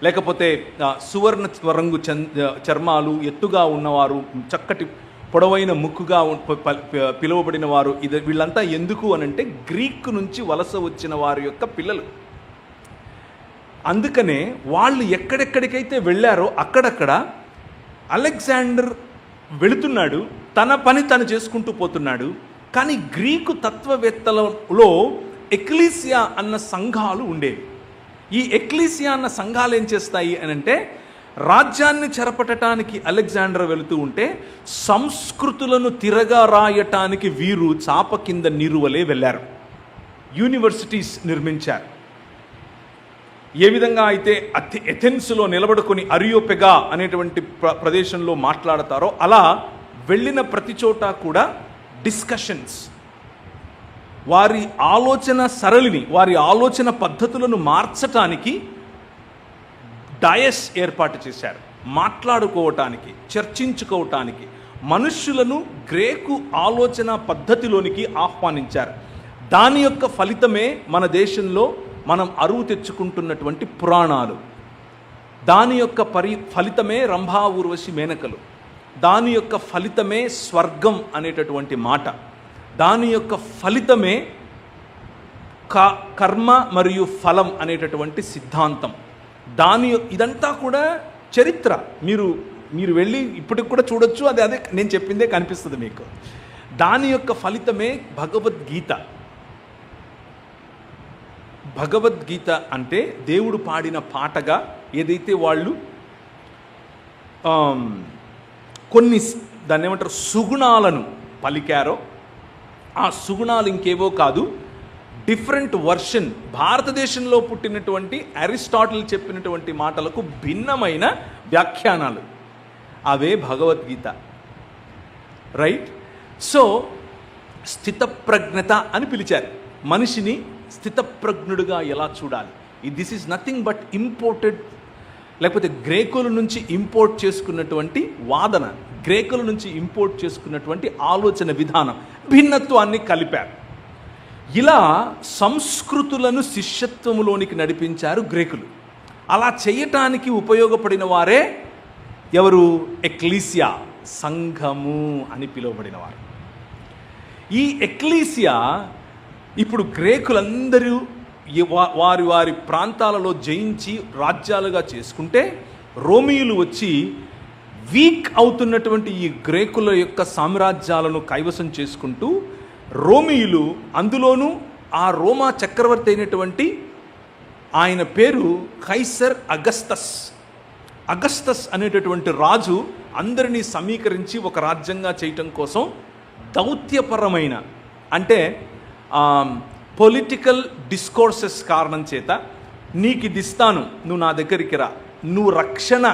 లేకపోతే సువర్ణ రంగు చర్మాలు, ఎత్తుగా ఉన్నవారు, చక్కటి పొడవైన ముక్కుగా పిలువబడిన వారు. వీళ్ళంతా ఎందుకు అనంటే గ్రీకు నుంచి వలస వచ్చిన వారి యొక్క పిల్లలు. అందుకనే వాళ్ళు ఎక్కడెక్కడికైతే వెళ్ళారో అక్కడక్కడ అలెగ్జాండర్ వెళుతున్నాడు, తన పని తను చేసుకుంటూ పోతున్నాడు. కానీ గ్రీకు తత్వవేత్తలలో ఎక్లీసియా అన్న సంఘాలు ఉండేవి. ఈ ఎక్లీసియా అన్న సంఘాలు ఏం చేస్తాయి అనంటే, రాజ్యాన్ని చెరపట్టడానికి అలెగ్జాండర్ వెళుతూ ఉంటే సంస్కృతులను తిరగా రాయటానికి వీరు చాప కింద నీరు వలె వెళ్ళారు. యూనివర్సిటీస్ నిర్మించారు. ఏ విధంగా అయితే ఎథెన్స్లో నిలబడుకొని అరియోపెగా అనేటువంటి ప్రదేశంలో మాట్లాడతారో అలా వెళ్ళిన ప్రతి చోట కూడా డిస్కషన్స్, వారి ఆలోచన సరళిని, వారి ఆలోచన పద్ధతులను మార్చటానికి డయస్ ఏర్పాటు చేశారు. మాట్లాడుకోవటానికి, చర్చించుకోవటానికి మనుష్యులను గ్రీకు ఆలోచన పద్ధతిలోనికి ఆహ్వానించారు. దాని యొక్క ఫలితమే మన దేశంలో మనం అరువు తెచ్చుకుంటున్నటువంటి పురాణాలు. దాని యొక్క ఫలితమే రంభా, ఊర్వశి, మేనకలు. దాని యొక్క ఫలితమే స్వర్గం అనేటటువంటి మాట. దాని యొక్క ఫలితమే కర్మ మరియు ఫలం అనేటటువంటి సిద్ధాంతం. ఇదంతా కూడా చరిత్ర. మీరు వెళ్ళి ఇప్పటికి కూడా చూడొచ్చు. అదే నేను చెప్పిందే కనిపిస్తుంది మీకు. దాని యొక్క ఫలితమే భగవద్గీత. భగవద్గీత అంటే దేవుడు పాడిన పాటగా ఏదైతే వాళ్ళు కొన్ని దాన్ని ఏమంటారు సుగుణాలను పలికారో, ఆ సుగుణాలు ఇంకేవో కాదు, డిఫరెంట్ వర్షన్. భారతదేశంలో పుట్టినటువంటి అరిస్టాటిల్ చెప్పినటువంటి మాటలకు భిన్నమైన వ్యాఖ్యానాలు, అవే భగవద్గీత. రైట్? సో స్థితప్రజ్ఞత అని పిలిచారు. మనిషిని స్థితప్రజ్ఞుడుగా ఎలా చూడాలి? This is nothing but imported, లేకపోతే గ్రీకుల నుంచి ఇంపోర్ట్ చేసుకున్నటువంటి వాదన, గ్రీకుల నుంచి ఇంపోర్ట్ చేసుకున్నటువంటి ఆలోచన విధానం, భిన్నత్వాన్ని కలిపారు. ఇలా సంస్కృతులను శిష్యత్వములోనికి నడిపించారు గ్రీకులు. అలా చేయటానికి ఉపయోగపడిన వారే ఎవరు? ఎక్లీసియా, సంఘము అని పిలువబడిన వారు. ఈ ఎక్లీసియా ఇప్పుడు గ్రీకులందరూ వారి వారి ప్రాంతాలలో జయించి రాజ్యాలుగా చేసుకుంటే, రోమియులు వచ్చి వీక్ అవుతున్నటువంటి ఈ గ్రీకుల యొక్క సామ్రాజ్యాలను కైవసం చేసుకుంటూ, రోమియులు అందులోనూ ఆ రోమా చక్రవర్తి అయినటువంటి ఆయన పేరు కైసర్ అగస్తస్. అగస్తస్ అనేటటువంటి రాజు అందరినీ సమీకరించి ఒక రాజ్యంగా చేయటం కోసం దౌత్యపరమైన, అంటే పొలిటికల్ డిస్కోర్సెస్ కారణం చేత, నీకు ఇది ఇస్తాను, నువ్వు నా దగ్గరికి రా, నువ్వు రక్షణ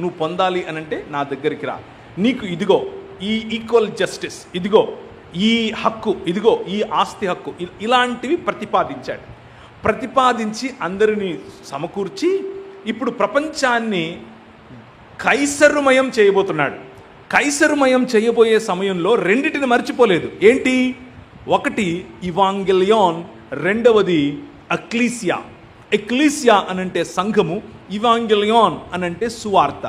నువ్వు పొందాలి అనంటే నా దగ్గరికి రా, నీకు ఇదిగో ఈ ఈక్వల్ జస్టిస్, ఇదిగో ఈ హక్కు, ఇదిగో ఈ ఆస్తి హక్కు, ఇలాంటివి ప్రతిపాదించి అందరినీ సమకూర్చి ఇప్పుడు ప్రపంచాన్ని కైసరుమయం చేయబోతున్నాడు. కైసరుమయం చేయబోయే సమయంలో రెండిటిని మర్చిపోలేదు. ఏంటి? ఒకటి ఇవాంగెలియాన్, రెండవది ఎక్లీసియా. ఎక్లీసియా అనంటే సంఘము, ఇవాంగెలియాన్ అనంటే సువార్త.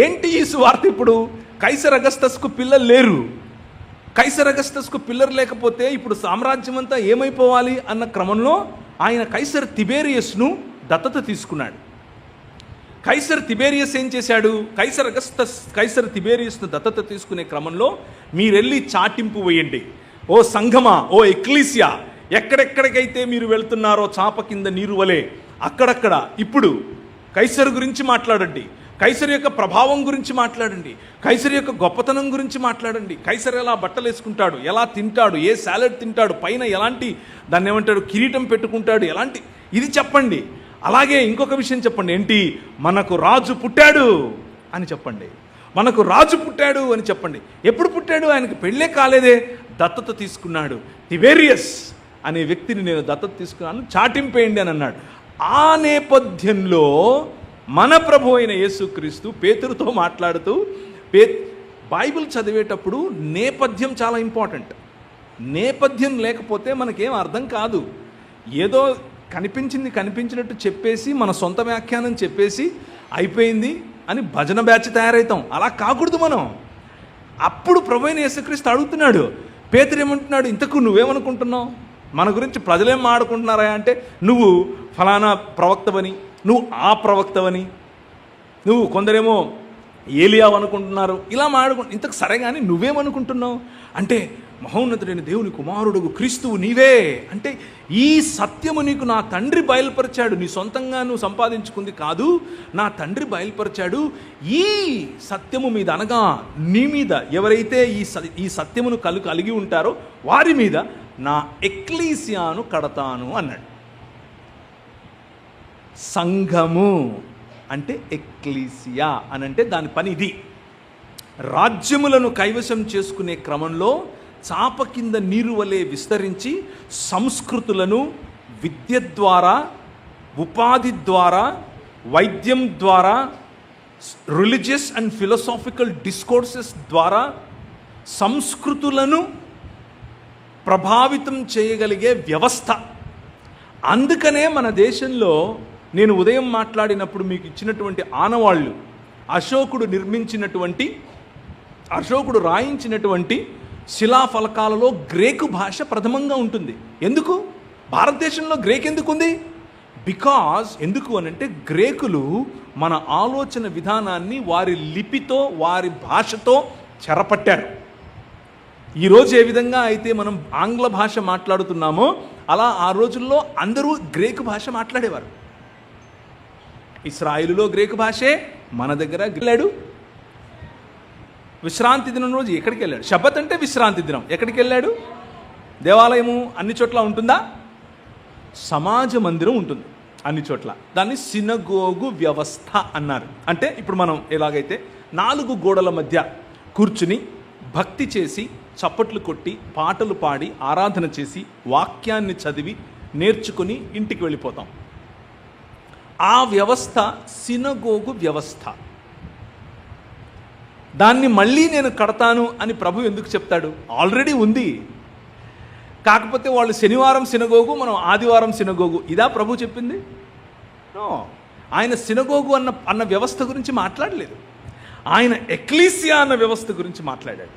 ఏంటి ఈ సువార్త? ఇప్పుడు కైసర్ అగస్తస్కు పిల్లలు లేరు. కైసర్ అగస్తస్కు పిల్లలు లేకపోతే ఇప్పుడు సామ్రాజ్యం అంతా ఏమైపోవాలి అన్న క్రమంలో ఆయన కైసర్ తిబేరియస్ను దత్తత తీసుకున్నాడు. కైసర్ తిబేరియస్ ఏం చేశాడు? కైసర్ తిబేరియస్ను దత్తత తీసుకునే క్రమంలో మీరెళ్ళి చాటింపు వేయండి, ఓ సంఘమా, ఓ ఎక్లీసియా, ఎక్కడెక్కడికైతే మీరు వెళ్తున్నారో చాప కింద నీరు వలె అక్కడక్కడ ఇప్పుడు కైసర్ గురించి మాట్లాడండి, కైసరు యొక్క ప్రభావం గురించి మాట్లాడండి, కైసరు యొక్క గొప్పతనం గురించి మాట్లాడండి. కైసరు ఎలా బట్టలు వేసుకుంటాడు, ఎలా తింటాడు, ఏ సాలెడ్ తింటాడు, పైన ఎలాంటి దాన్ని ఏమంటాడు కిరీటం పెట్టుకుంటాడు, ఎలాంటి ఇది చెప్పండి. అలాగే ఇంకొక విషయం చెప్పండి, ఏంటి, మనకు రాజు పుట్టాడు అని చెప్పండి. మనకు రాజు పుట్టాడు అని చెప్పండి. ఎప్పుడు పుట్టాడు? ఆయనకు పెళ్ళే కాలేదే, దత్తత తీసుకున్నాడు. తిబెరియస్ అనే వ్యక్తిని నేను దత్తత తీసుకున్నాను, చాటింపేయండి అని అన్నాడు. ఆ నేపథ్యంలో మన ప్రభు అయిన యేసుక్రీస్తు పేతురుతో మాట్లాడుతూ, బైబిల్ చదివేటప్పుడు నేపథ్యం చాలా ఇంపార్టెంట్. నేపథ్యం లేకపోతే మనకేం అర్థం కాదు. ఏదో కనిపించినట్టు చెప్పేసి మన సొంత వ్యాఖ్యానం చెప్పేసి అయిపోయింది అని భజన బ్యాచ్ తయారవుతాం. అలా కాకూడదు మనం. అప్పుడు ప్రభు అయిన యేసుక్రీస్తు అడుగుతున్నాడు, పేతురు ఏమంటున్నాడు, ఇంతకు నువ్వేమనుకుంటున్నావు, మన గురించి ప్రజలేం మాడుకుంటున్నారా అంటే, నువ్వు ఫలానా ప్రవక్తవని, నువ్వు ఆ ప్రవక్తవని, నువ్వు కొందరేమో ఏలియావు అనుకుంటున్నారు, ఇలా ఇంతకు సరే కానీ నువ్వేమనుకుంటున్నావు అంటే, మహోన్నతుడైన దేవుని కుమారుడు క్రీస్తువు నీవే అంటే, ఈ సత్యము నీకు నా తండ్రి బయలుపరిచాడు, నీ సొంతంగా నువ్వు సంపాదించుకుంది కాదు, నా తండ్రి బయలుపరిచాడు. ఈ సత్యము మీద అనగా నీ మీద ఎవరైతే ఈ సత్యమును కలిగి ఉంటారో వారి మీద నా ఎక్లీసియాను కడతాను అన్నాడు. సంఘము అంటే ఎక్లీసియా అని అంటే దాని పని ఇది. రాజ్యములను కైవశం చేసుకునే క్రమంలో చాప కింద నీరు వలె విస్తరించి సంస్కృతులను విద్య ద్వారా, ఉపాధి ద్వారా, వైద్యం ద్వారా, రిలీజియస్ అండ్ ఫిలాసాఫికల్ డిస్కోర్సెస్ ద్వారా సంస్కృతులను ప్రభావితం చేయగలిగే వ్యవస్థ. అందుకనే మన దేశంలో నేను ఉదయం మాట్లాడినప్పుడు మీకు ఇచ్చినటువంటి ఆనవాళ్ళు, అశోకుడు రాయించినటువంటి శిలాఫలకాలలో గ్రీకు భాష ప్రథమంగా ఉంటుంది. ఎందుకు భారతదేశంలో గ్రీక్ ఎందుకు ఉంది? ఎందుకు అనంటే గ్రీకులు మన ఆలోచన విధానాన్ని వారి లిపితో, వారి భాషతో చెరపట్టారు. ఈరోజు ఏ విధంగా అయితే మనం ఆంగ్ల భాష మాట్లాడుతున్నామో అలా ఆ రోజుల్లో అందరూ గ్రీకు భాష మాట్లాడేవారు. ఇస్రాయిలులో గ్రీకు భాషే, మన దగ్గర వెళ్ళాడు. విశ్రాంతి దినం రోజు ఎక్కడికి వెళ్ళాడు? శబ్బత్ అంటే విశ్రాంతి దినం. ఎక్కడికి వెళ్ళాడు? దేవాలయము అన్ని చోట్ల ఉంటుందా? సమాజ మందిరం ఉంటుంది అన్ని చోట్ల. దాన్ని సినగోగు వ్యవస్థ అన్నారు. అంటే ఇప్పుడు మనం ఎలాగైతే 4 గోడల మధ్య కూర్చుని భక్తి చేసి, చప్పట్లు కొట్టి, పాటలు పాడి, ఆరాధన చేసి, వాక్యాన్ని చదివి నేర్చుకుని ఇంటికి వెళ్ళిపోతాం. ఆ వ్యవస్థ సినగోగు వ్యవస్థ. దాన్ని మళ్ళీ నేను కడతాను అని ప్రభు ఎందుకు చెప్తాడు? ఆల్రెడీ ఉంది. కాకపోతే వాళ్ళు శనివారం సినగోగు, మనం ఆదివారం సినగోగు. ఇదా ప్రభు చెప్పింది? నో. ఆయన సినగోగు అన్న వ్యవస్థ గురించి మాట్లాడలేదు. ఆయన ఎక్లీసియా అన్న వ్యవస్థ గురించి మాట్లాడాడు.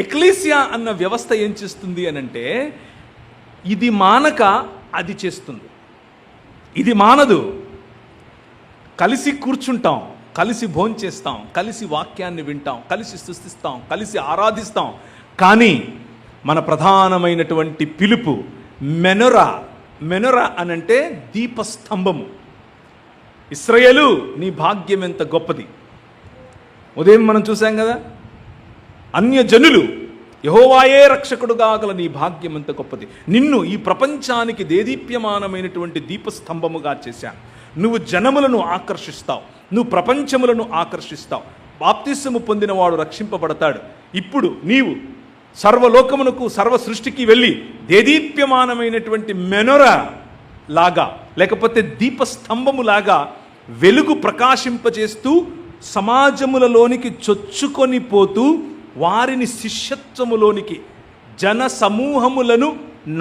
ఎక్లీసియా అన్న వ్యవస్థ ఏం చేస్తుంది అనంటే, ఇది మానక అది చేస్తుంది. ఇది మానదు. కలిసి కూర్చుంటాం, కలిసి భోంచేస్తాం, కలిసి వాక్యాన్ని వింటాం, కలిసి స్తుతిస్తాం, కలిసి ఆరాధిస్తాం. కానీ మన ప్రధానమైనటువంటి పిలుపు మెనొరా అనంటే దీపస్తంభము. ఇశ్రాయేలు నీ భాగ్యం ఎంత గొప్పది. ఉదయం మనం చూసాం కదా, అన్యజనులు యెహోవాయే రక్షకుడుగా గల నీ భాగ్యం ఎంత గొప్పది. నిన్ను ఈ ప్రపంచానికి దేదీప్యమానమైనటువంటి దీపస్తంభముగా చేశాను. నువ్వు జనములను ఆకర్షిస్తావు, నువ్వు ప్రపంచములను ఆకర్షిస్తావు. బాప్తిస్మము పొందినవాడు రక్షింపబడతాడు. ఇప్పుడు నీవు సర్వలోకమునకు, సర్వ సృష్టికి వెళ్ళి దేదీప్యమానమైనటువంటి మెనొరా లాగా, లేకపోతే దీపస్తంభము లాగా వెలుగు ప్రకాశింపజేస్తూ సమాజములలోనికి చొచ్చుకొని పోతూ వారిని శిష్యత్వములోనికి, జన సమూహములను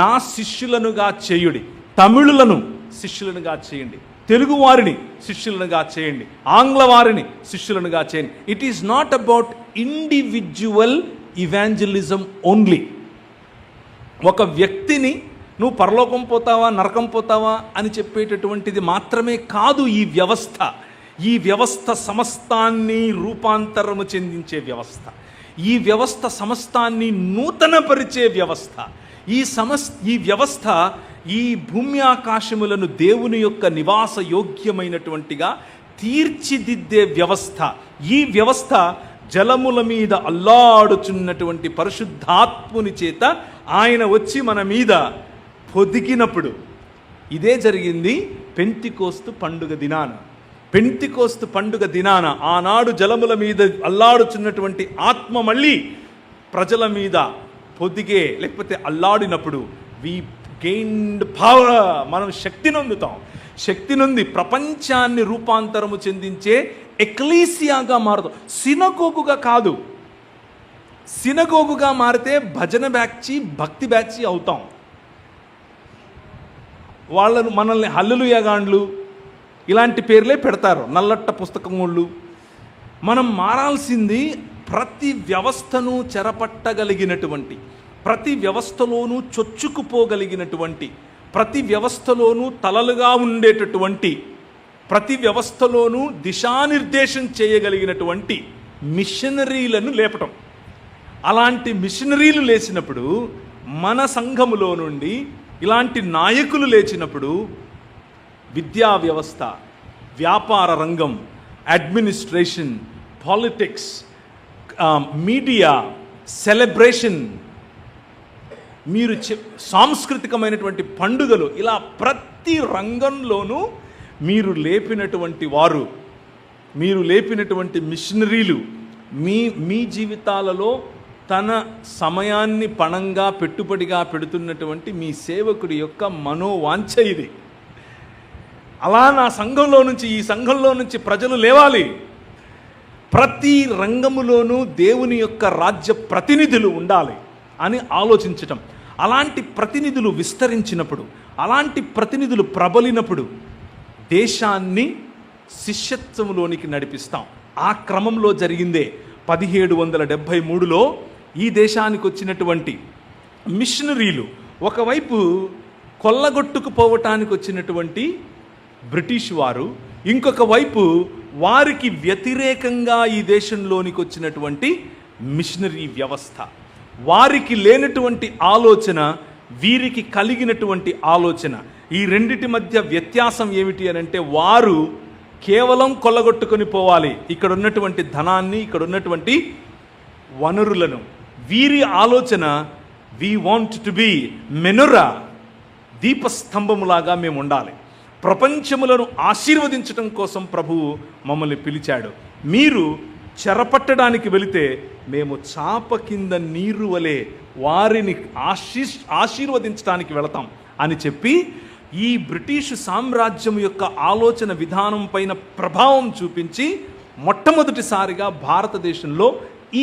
నా శిష్యులనుగా చేయుడి. తమిళులను శిష్యులనుగా చేయండి, తెలుగు వారిని శిష్యులనుగా చేయండి, ఆంగ్ల వారిని శిష్యులనుగా చేయండి. It is not about individual evangelism only. ఒక వ్యక్తిని నువ్వు పరలోకం పోతావా, నరకం పోతావా అని చెప్పేటటువంటిది మాత్రమే కాదు ఈ వ్యవస్థ. ఈ వ్యవస్థ సమస్తాన్ని రూపాంతరము చెందించే వ్యవస్థ. ఈ వ్యవస్థ సమస్తాన్ని నూతనపరిచే వ్యవస్థ. ఈ వ్యవస్థ ఈ భూమి ఆకాశములను దేవుని యొక్క నివాస యోగ్యమైనటువంటిగా తీర్చిదిద్దే వ్యవస్థ. ఈ వ్యవస్థ జలముల మీద అల్లాడుచున్నటువంటి పరిశుద్ధాత్ముని చేత ఆయన వచ్చి మన మీద పొదిగినప్పుడు, ఇదే జరిగింది పెంతెకోస్తు పండుగ దినాన. పెంతెకోస్తు పండుగ దినాన ఆనాడు జలముల మీద అల్లాడుచున్నటువంటి ఆత్మ మళ్ళీ ప్రజల మీద పొదిగే లేకపోతే అల్లాడినప్పుడు వి గెయిన్డ్ పవర్, మనం శక్తి నొందుతాం. శక్తి నొంది ప్రపంచాన్ని రూపాంతరము చెందించే ఎక్లీసియాగా మారుతాం. సినగోగుగా కాదు. సినగోగుగా మారితే భజన బ్యాచి, భక్తి బ్యాచి అవుతాం. వాళ్ళను మనల్ని హల్లెలూయాగాండ్లు ఇలాంటి పేర్లే పెడతారు, నల్లట్ట పుస్తకం వాళ్ళు. మనం మారాల్సింది ప్రతి వ్యవస్థను చెరపట్టగలిగినటువంటి, ప్రతి వ్యవస్థలోనూ చొచ్చుకుపోగలిగినటువంటి, ప్రతి వ్యవస్థలోనూ తలలుగా ఉండేటటువంటి, ప్రతి వ్యవస్థలోనూ దిశానిర్దేశం చేయగలిగినటువంటి మిషనరీలను లేపటం. అలాంటి మిషనరీలు లేచినప్పుడు, మన సంఘములో నుండి ఇలాంటి నాయకులు లేచినప్పుడు విద్యా వ్యవస్థ, వ్యాపార రంగం, అడ్మినిస్ట్రేషన్, పాలిటిక్స్, మీడియా, సెలబ్రేషన్, మీరు సాంస్కృతికమైనటువంటి పండుగలు, ఇలా ప్రతి రంగంలోనూ మీరు లేపినటువంటి వారు, మీరు లేపినటువంటి మిషనరీలు మీ జీవితాలలో తన సమయాన్ని పణంగా పెట్టుబడిగా పెడుతున్నటువంటి మీ సేవకుడి యొక్క మనోవాంఛ ఇది. అలా నా సంఘంలో నుంచి, ఈ సంఘంలో నుంచి ప్రజలు లేవాలి. ప్రతి రంగములోనూ దేవుని యొక్క రాజ్య ప్రతినిధులు ఉండాలి అని ఆలోచించటం. అలాంటి ప్రతినిధులు విస్తరించినప్పుడు, అలాంటి ప్రతినిధులు ప్రబలినప్పుడు దేశాన్ని శిష్యత్వములోనికి నడిపిస్తాం. ఆ క్రమంలో జరిగిందే 1773లో ఈ దేశానికి వచ్చినటువంటి మిషనరీలు. ఒకవైపు కొల్లగొట్టుకుపోవటానికి వచ్చినటువంటి బ్రిటిష్ వారు, ఇంకొక వైపు వారికి వ్యతిరేకంగా ఈ దేశంలోనికి వచ్చినటువంటి మిషనరీ వ్యవస్థ. వారికి లేనటువంటి ఆలోచన, వీరికి కలిగినటువంటి ఆలోచన. ఈ రెండిటి మధ్య వ్యత్యాసం ఏమిటి అని అంటే, వారు కేవలం కొల్లగొట్టుకొని పోవాలి ఇక్కడ ఉన్నటువంటి ధనాన్ని, ఇక్కడ ఉన్నటువంటి వనరులను. వీరి ఆలోచన, వి వాంట్ టు బి మెనొరా, దీపస్తంభములాగా మేము ఉండాలి. ప్రపంచములను ఆశీర్వదించటం కోసం ప్రభువు మమ్మల్ని పిలిచాడు. మీరు చెరపట్టడానికి వెళితే మేము చాప కింద నీరు వలె వారిని ఆశీర్వదించడానికి వెళతాం అని చెప్పి, ఈ బ్రిటిష్ సామ్రాజ్యం యొక్క ఆలోచన విధానం పైన ప్రభావం చూపించి మొట్టమొదటిసారిగా భారతదేశంలో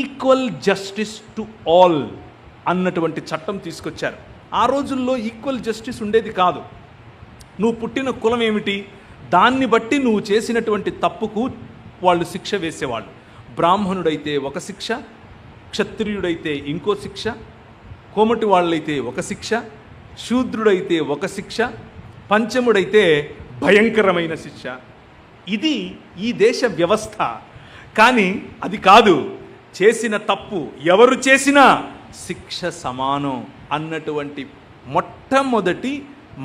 ఈక్వల్ జస్టిస్ టు ఆల్ అన్నటువంటి చట్టం తీసుకొచ్చారు. ఆ రోజుల్లో ఈక్వల్ జస్టిస్ ఉండేది కాదు. నువ్వు పుట్టిన కులం ఏమిటి, దాన్ని బట్టి నువ్వు చేసినటువంటి తప్పుకు వాళ్ళు శిక్ష వేసేవాళ్ళు. బ్రాహ్మణుడైతే ఒక శిక్ష, క్షత్రియుడైతే ఇంకో శిక్ష, కోమటి వాళ్ళైతే ఒక శిక్ష, శూద్రుడైతే ఒక శిక్ష, పంచముడైతే భయంకరమైన శిక్ష. ఇది ఈ దేశ వ్యవస్థ. కానీ అది కాదు, చేసిన తప్పు ఎవరు చేసినా శిక్ష సమానం అన్నటువంటి మొట్టమొదటి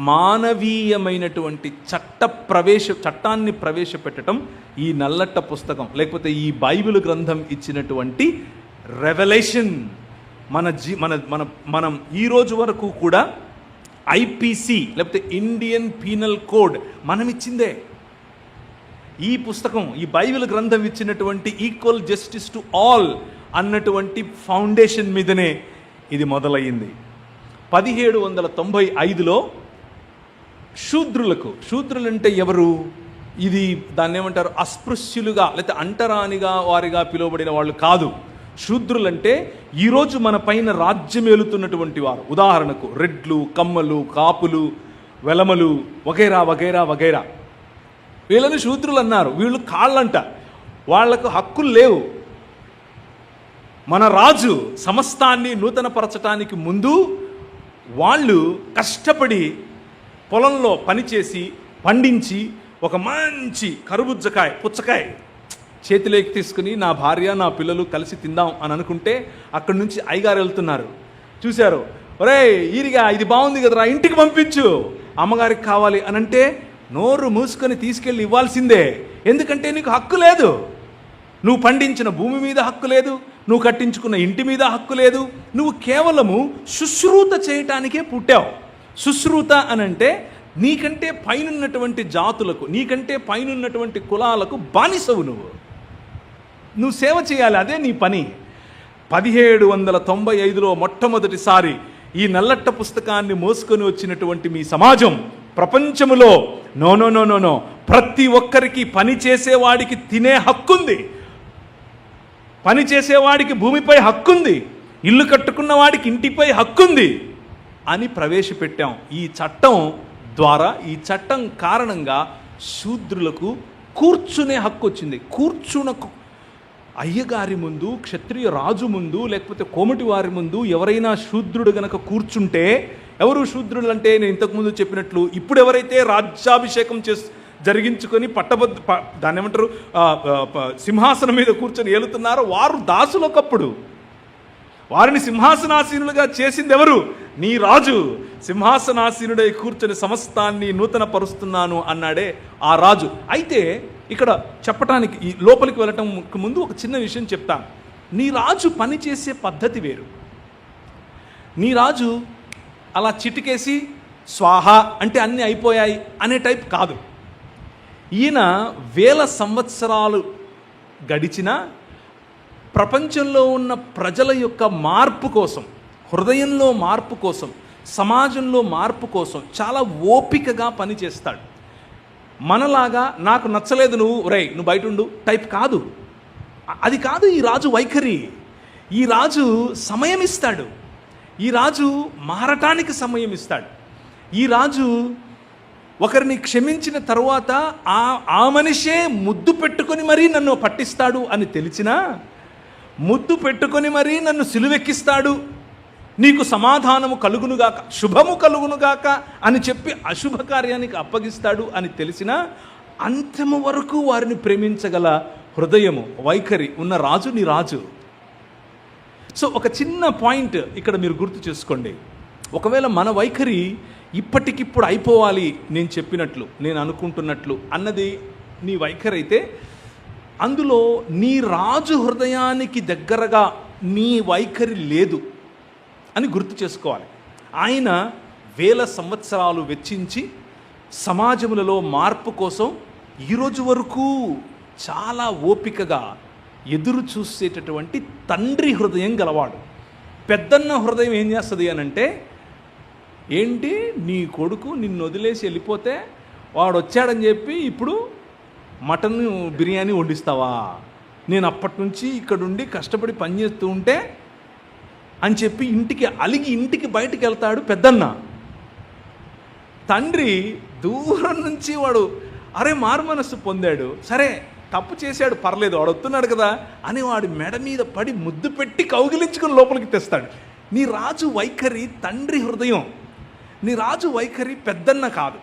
మానవీయమైనటువంటి చట్టాన్ని ప్రవేశపెట్టడం ఈ నల్లట్ట పుస్తకం, లేకపోతే ఈ బైబిల్ గ్రంథం ఇచ్చినటువంటి రెవల్యూషన్. మనం ఈ రోజు వరకు కూడా ఐపీసీ లేకపోతే ఇండియన్ పీనల్ కోడ్ మనం ఇచ్చిందే. ఈ పుస్తకం, ఈ బైబిల్ గ్రంథం ఇచ్చినటువంటి ఈక్వల్ జస్టిస్ టు ఆల్ అన్నటువంటి ఫౌండేషన్ మీదనే ఇది మొదలయ్యింది. 1795లో శూద్రులంటే ఎవరు? ఇది దాన్ని ఏమంటారు, అస్పృశ్యులుగా లేకపోతే అంటరానిగా వారిగా పిలువబడిన వాళ్ళు కాదు. శూద్రులంటే ఈరోజు మన పైన రాజ్యం ఏలుతున్నటువంటి వారు. ఉదాహరణకు రెడ్లు, కమ్మలు, కాపులు, వెలమలు, వగైరా వగైరా వగైరా, వీళ్ళని శూద్రులు అన్నారు. వీళ్ళు కాళ్ళంట, వాళ్లకు హక్కులు లేవు. మన రాజు సమస్తాన్ని నూతనపరచటానికి ముందు వాళ్ళు కష్టపడి పొలంలో పనిచేసి పండించి ఒక మంచి కరుబుజ్జకాయ, పుచ్చకాయ చేతిలోకి తీసుకుని నా భార్య నా పిల్లలు కలిసి తిందాం అని అనుకుంటే అక్కడి నుంచి అయ్యగారు వెళ్తున్నారు. చూశారు, ఒరే ఈరిగా ఇది బాగుంది కదరా, ఇంటికి పంపించు, అమ్మగారికి కావాలి అని అంటే నోరు మూసుకొని తీసుకెళ్ళి ఇవ్వాల్సిందే. ఎందుకంటే నీకు హక్కు లేదు. నువ్వు పండించిన భూమి మీద హక్కు లేదు, నువ్వు కట్టించుకున్న ఇంటి మీద హక్కు లేదు. నువ్వు కేవలము శుశ్రూత చేయటానికే పుట్టావు. శుశ్రూత అనంటే నీకంటే పైనున్నటువంటి జాతులకు, నీకంటే పైనున్నటువంటి కులాలకు బానిసవు. నువ్వు సేవ చేయాలి, అదే నీ పని. 1795లో మొట్టమొదటిసారి ఈ నల్లట్ట పుస్తకాన్ని మోసుకొని వచ్చినటువంటి మీ సమాజం ప్రపంచములో నో ప్రతి ఒక్కరికి పని చేసేవాడికి తినే హక్కుంది, పని చేసేవాడికి భూమిపై హక్కుంది, ఇల్లు కట్టుకున్న వాడికి ఇంటిపై హక్కుంది అని ప్రవేశపెట్టాం. ఈ చట్టం ద్వారా, ఈ చట్టం కారణంగా శూద్రులకు కూర్చునే హక్కు వచ్చింది. అయ్యగారి ముందు, క్షత్రియ రాజు ముందు, లేకపోతే కోమటి వారి ముందు ఎవరైనా శూద్రుడు గనక కూర్చుంటే, ఎవరు శూద్రుడు అంటే నేను ఇంతకుముందు చెప్పినట్లు ఇప్పుడు ఎవరైతే రాజ్యాభిషేకం జరిగించుకొని దాన్ని ఏమంటారు, సింహాసనం మీద కూర్చొని ఏలుతున్నారో వారు దాసులకప్పుడు. వారిని సింహాసనాసీనులుగా చేసింది ఎవరు? నీ రాజు. సింహాసనాసీనుడై కూర్చొని సమస్తాన్ని నూతన పరుస్తున్నాను అన్నాడే ఆ రాజు. అయితే ఇక్కడ చెప్పటానికి, ఈ లోపలికి వెళ్ళటం ముందు ఒక చిన్న విషయం చెప్తాను. నీ రాజు పనిచేసే పద్ధతి వేరు. నీ రాజు అలా చిటికేసి స్వాహ అంటే అన్నీ అయిపోయాయి అనే టైప్ కాదు. ఈయన 1000 సంవత్సరాలు గడిచినా ప్రపంచంలో ఉన్న ప్రజల యొక్క మార్పు కోసం, హృదయంలో మార్పు కోసం, సమాజంలో మార్పు కోసం చాలా ఓపికగా పనిచేస్తాడు. మనలాగా నాకు నచ్చలేదు నువ్వు బయట ఉండు టైప్ కాదు. అది కాదు ఈ రాజు వైఖరి. ఈ రాజు సమయం ఇస్తాడు. ఈ రాజు మారటానికి సమయం ఇస్తాడు. ఈ రాజు ఒకరిని క్షమించిన తరువాత ఆ మనిషే ముద్దు పెట్టుకొని మరీ నన్ను పట్టిస్తాడు అని తెలిసినా, ముద్దు పెట్టుకొని మరీ నన్ను సిలువెక్కిస్తాడు, నీకు సమాధానము కలుగునుగాక, శుభము కలుగునుగాక అని చెప్పి అశుభ కార్యానికి అప్పగిస్తాడు అని తెలిసినా అంతము వరకు వారిని ప్రేమించగల హృదయము, వైఖరి ఉన్న రాజు నీ రాజు. సో ఒక చిన్న పాయింట్ ఇక్కడ మీరు గుర్తు చేసుకోండి. ఒకవేళ మన వైఖరి ఇప్పటికిప్పుడు అయిపోవాలి, నేను చెప్పినట్లు, నేను అనుకుంటున్నట్లు అన్నది నీ వైఖరి అయితే, అందులో నీ రాజు హృదయానికి దగ్గరగా నీ వైఖరి లేదు అని గుర్తు చేసుకోవాలి. ఆయన 1000 సంవత్సరాలు వెచ్చించి సమాజములలో మార్పు కోసం ఈరోజు వరకు చాలా ఓపికగా ఎదురు చూసేటటువంటి తండ్రి హృదయం గలవాడు. పెద్దన్న హృదయం ఏం చేస్తుంది అనంటే, ఏంటి నీ కొడుకు నిన్ను వదిలేసి వెళ్ళిపోతే వాడు వచ్చాడని చెప్పి ఇప్పుడు మటన్ బిర్యానీ వండిస్తావా, నేను అప్పటి నుంచి ఇక్కడుండి కష్టపడి పనిచేస్తూ ఉంటే అని చెప్పి ఇంటికి బయటికి వెళ్తాడు పెద్దన్న. తండ్రి దూరం నుంచి వాడు మారు మనస్సు పొందాడు, సరే తప్పు చేశాడు పర్లేదు, వాడు వస్తున్నాడు కదా అని వాడి మెడ మీద పడి ముద్దు పెట్టి కౌగిలించుకుని లోపలికి తెస్తాడు. నీ రాజు వైఖరి తండ్రి హృదయం. నీ రాజు వైఖరి పెద్దన్న కాదు.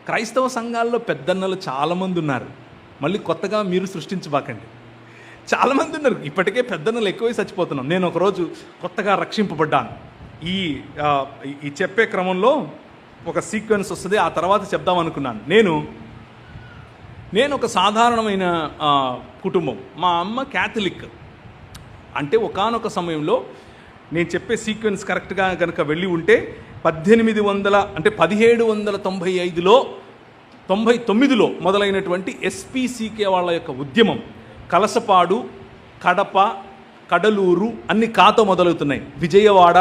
క్రైస్తవ సంఘాల్లో పెద్దన్నలు చాలామంది ఉన్నారు. మళ్ళీ కొత్తగా మీరు సృష్టించబాకండి. చాలామంది ఉన్నారు. ఇప్పటికే పెద్దన్నలు ఎక్కువై చచ్చిపోతున్నాం. నేను ఒకరోజు కొత్తగా రక్షింపబడ్డాను. ఈ చెప్పే క్రమంలో ఒక సీక్వెన్స్ వస్తుంది, ఆ తర్వాత చెప్దాం అనుకున్నాను. నేను ఒక సాధారణమైన కుటుంబం. మా అమ్మ క్యాథలిక్. అంటే ఒకానొక సమయంలో నేను చెప్పే సీక్వెన్స్ కరెక్ట్గా కనుక వెళ్ళి ఉంటే 1795లో 99లో మొదలైనటువంటి ఎస్పీసీకే వాళ్ళ యొక్క ఉద్యమం కలసపాడు, కడప, కడలూరు అన్ని కాతో మొదలవుతున్నాయి. విజయవాడ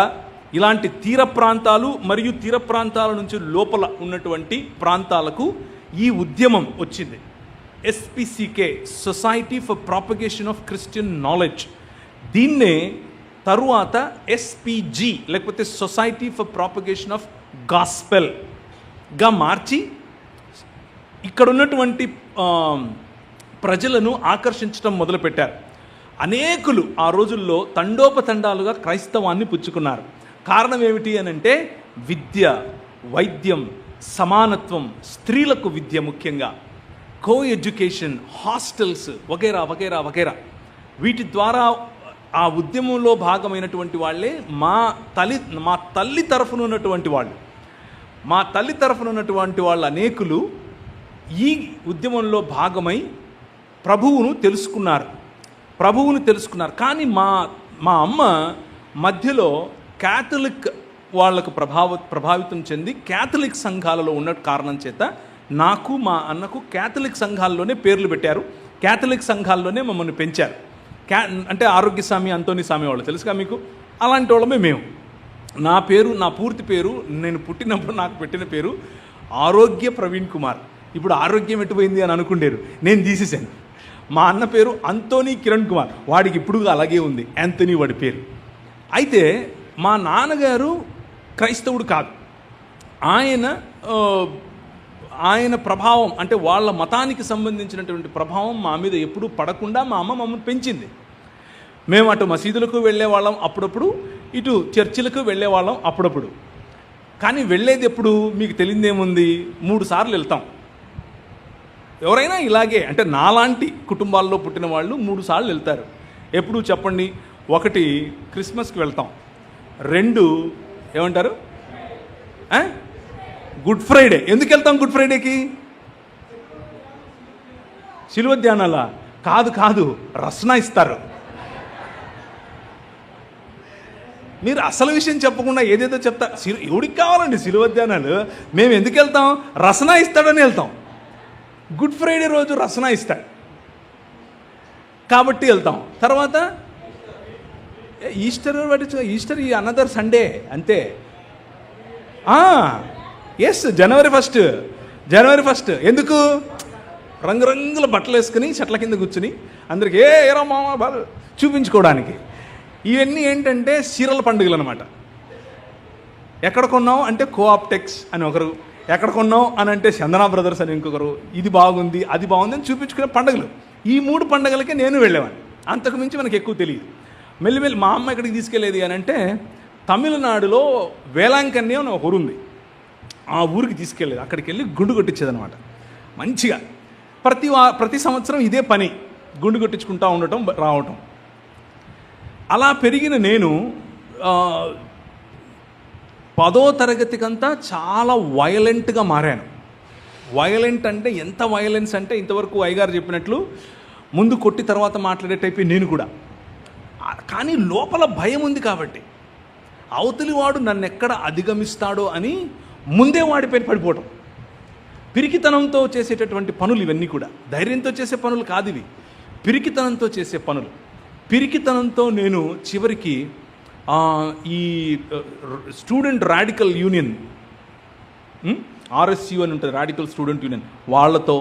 ఇలాంటి తీర ప్రాంతాలు మరియు తీర ప్రాంతాల నుంచి లోపల ఉన్నటువంటి ప్రాంతాలకు ఈ ఉద్యమం వచ్చింది. SPCK, society for propagation of Christian knowledge. దీన్నే తరువాత ఎస్పీజీ లేకపోతే సొసైటీ ఫర్ ప్రాపగేషన్ ఆఫ్ గాస్పెల్గా మార్చి ఇక్కడ ఉన్నటువంటి ప్రజలను ఆకర్షించడం మొదలుపెట్టారు. అనేకులు ఆ రోజుల్లో తండోపతండాలుగా క్రైస్తవాన్ని పుచ్చుకున్నారు. కారణం ఏమిటి అనంటే విద్య, వైద్యం, సమానత్వం, స్త్రీలకు విద్య, ముఖ్యంగా కో ఎడ్యుకేషన్, హాస్టల్స్ వగైరా వగైరా వగైరా. వీటి ద్వారా ఆ ఉద్యమంలో భాగమైనటువంటి వాళ్ళే మా తల్లి తరఫున ఉన్నటువంటి వాళ్ళు అనేకులు ఈ ఉద్యమంలో భాగమై ప్రభువును తెలుసుకున్నారు. కానీ మా అమ్మ మధ్యలో క్యాథలిక్ వాళ్లకు ప్రభావితం చెంది క్యాథలిక్ సంఘాలలో ఉన్న కారణం చేత నాకు మా అన్నకు క్యాథలిక్ సంఘాల్లోనే పేర్లు పెట్టారు. క్యాథలిక్ సంఘాల్లోనే మమ్మల్ని పెంచారు. అంటే ఆరోగ్యస్వామి, అంతోని స్వామి వాళ్ళు తెలుసుగా మీకు, అలాంటి వాళ్ళమే మేము. నా పూర్తి పేరు, నేను పుట్టినప్పుడు నాకు పెట్టిన పేరు ఆరోగ్య ప్రవీణ్ కుమార్. ఇప్పుడు ఆరోగ్యం ఎటుపోయింది అని అనుకుంటారు, నేను తీసేసాను. మా అన్న పేరు అంతోని కిరణ్ కుమార్, వాడికి ఇప్పుడు అలాగే ఉంది, యాంథనీ వాడి పేరు. అయితే మా నాన్నగారు క్రైస్తవుడు కాదు. ఆయన ప్రభావం, అంటే వాళ్ళ మతానికి సంబంధించినటువంటి ప్రభావం మా మీద ఎప్పుడూ పడకుండా మా అమ్మ మమ్మల్ని పెంచింది. మేము అటు మసీదులకు వెళ్ళేవాళ్ళం అప్పుడప్పుడు, ఇటు చర్చిలకు వెళ్ళేవాళ్ళం అప్పుడప్పుడు. కానీ వెళ్ళేది ఎప్పుడు మీకు తెలియదేముంది, 3 సార్లు వెళ్తాం. ఎవరైనా ఇలాగే, అంటే నాలాంటి కుటుంబాల్లో పుట్టిన వాళ్ళు 3 సార్లు వెళ్తారు. ఎప్పుడు చెప్పండి? 1 క్రిస్మస్కి వెళ్తాం, 2 ఏమంటారు గుడ్ ఫ్రైడే. ఎందుకు వెళ్తాం గుడ్ ఫ్రైడేకి? శిలువ ధ్యానాలా? కాదు, రసన ఇస్తారు. మీరు అసలు విషయం చెప్పకుండా ఏదేదో చెప్తారు. ఎవడికి కావాలండి శిలువ ధ్యానాలు? మేము ఎందుకు వెళ్తాం? రసన ఇస్తాడని వెళ్తాం. గుడ్ ఫ్రైడే రోజు రసన ఇస్తాడు కాబట్టి వెళ్తాం. తర్వాత ఈస్టర్ ఈ అనదర్ సండే అంతే. ఎస్, జనవరి ఫస్ట్. ఎందుకు? రంగురంగుల బట్టలు వేసుకుని చెట్ల కింద కూర్చుని అందరికి ఏరా మామ బాగా చూపించుకోవడానికి. ఇవన్నీ ఏంటంటే చీరల పండుగలు అనమాట. ఎక్కడ కొన్నావు అంటే కోఆప్టెక్స్ అని ఒకరు, ఎక్కడ కొన్నావు అని అంటే చందనా బ్రదర్స్ అని ఇంకొకరు, ఇది బాగుంది అది బాగుంది అని చూపించుకునే పండుగలు. ఈ 3 పండుగలకే నేను వెళ్ళేవాడిని, అంతకు మించి మనకు ఎక్కువ తెలియదు. మెల్లిమెల్లి మా అమ్మ ఎక్కడికి తీసుకెళ్ళేది అని అంటే తమిళనాడులో వేలాంకన్య అని ఒక ఊరు ఉంది, ఆ ఊరికి తీసుకెళ్ళేది. అక్కడికి వెళ్ళి గుండు కొట్టించేదనమాట మంచిగా. ప్రతి సంవత్సరం ఇదే పని, గుండు కొట్టించుకుంటూ ఉండటం రావటం. అలా పెరిగిన నేను 10వ తరగతికంతా చాలా వైలెంట్గా మారాను. వైలెంట్ అంటే ఎంత వైలెన్స్ అంటే ఇంతవరకు అయ్యగారు చెప్పినట్లు ముందు కొట్టి తర్వాత మాట్లాడే టైప్ నేను కూడా. కానీ లోపల భయం ఉంది కాబట్టి అవతలి వాడు నన్ను ఎక్కడ అధిగమిస్తాడో అని ముందే వాడిపైన పడిపోవటం. పిరికితనంతో చేసేటటువంటి పనులు ఇవన్నీ కూడా, ధైర్యంతో చేసే పనులు కాదు ఇవి, పిరికితనంతో చేసే పనులు. పిరికితనంతో నేను చివరికి ఈ స్టూడెంట్ రాడికల్ యూనియన్, RSU అని ఉంటుంది, రాడికల్ స్టూడెంట్ యూనియన్, వాళ్ళతో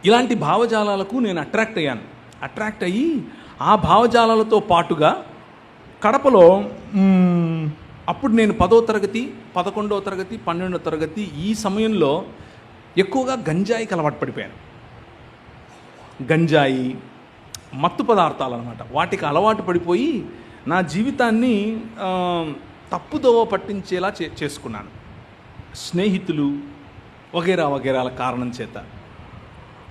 ఇలాంటి భావజాలాలకు నేను అట్రాక్ట్ అయ్యి ఆ భావజాలాలతో పాటుగా కడపలో అప్పుడు నేను 10వ తరగతి, 11వ తరగతి, 12వ తరగతి ఈ సమయంలో ఎక్కువగా గంజాయికి అలవాటు పడిపోయాను. గంజాయి, మత్తు పదార్థాలు అన్నమాట, వాటికి అలవాటు పడిపోయి నా జీవితాన్ని తప్పుదోవ పట్టించేలా చేసుకున్నాను. స్నేహితులు వగేరాల కారణం చేత.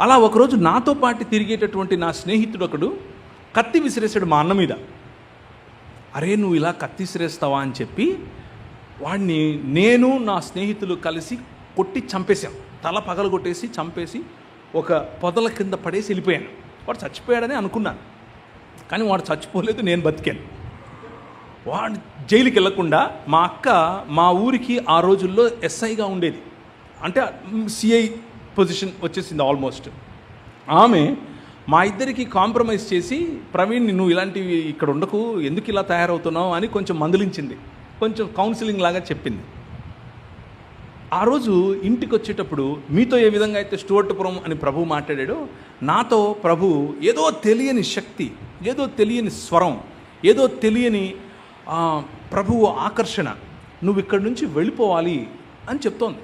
అలా ఒకరోజు నాతో పాటు తిరిగేటటువంటి నా స్నేహితుడు ఒకడు కత్తి విసిరేసాడు మా అన్న మీద. అరే నువ్వు ఇలా కత్తి విసిరేస్తావా అని చెప్పి వాడిని నేను నా స్నేహితులు కలిసి కొట్టి చంపేశాం. తల పగలగొట్టేసి చంపేసి ఒక పొదల కింద పడేసి వెళ్ళిపోయాను. వాడు చచ్చిపోయాడని అనుకున్నాను, కానీ వాడు చచ్చిపోలేదు, నేను బతికాను. వాడు జైలుకి వెళ్ళకుండా మా అక్క మా ఊరికి ఆ రోజుల్లో SIగా ఉండేది, అంటే CI పొజిషన్ వచ్చేసింది ఆల్మోస్ట్. ఆమె మా ఇద్దరికి కాంప్రమైజ్ చేసి, ప్రవీణ్ నువ్వు ఇలాంటివి ఇక్కడ ఉండకు, ఎందుకు ఇలా తయారవుతున్నావు అని కొంచెం మందలించింది, కొంచెం కౌన్సిలింగ్ లాగా చెప్పింది. ఆ రోజు ఇంటికి వచ్చేటప్పుడు మీతో ఏ విధంగా అయితే స్టూవర్ట్పురం అని ప్రభు మాట్లాడాడో, నాతో ప్రభు ఏదో తెలియని శక్తి, ఏదో తెలియని స్వరం, ఏదో తెలియని ప్రభువు ఆకర్షణ, నువ్వు ఇక్కడి నుంచి వెళ్ళిపోవాలి అని చెప్తోంది.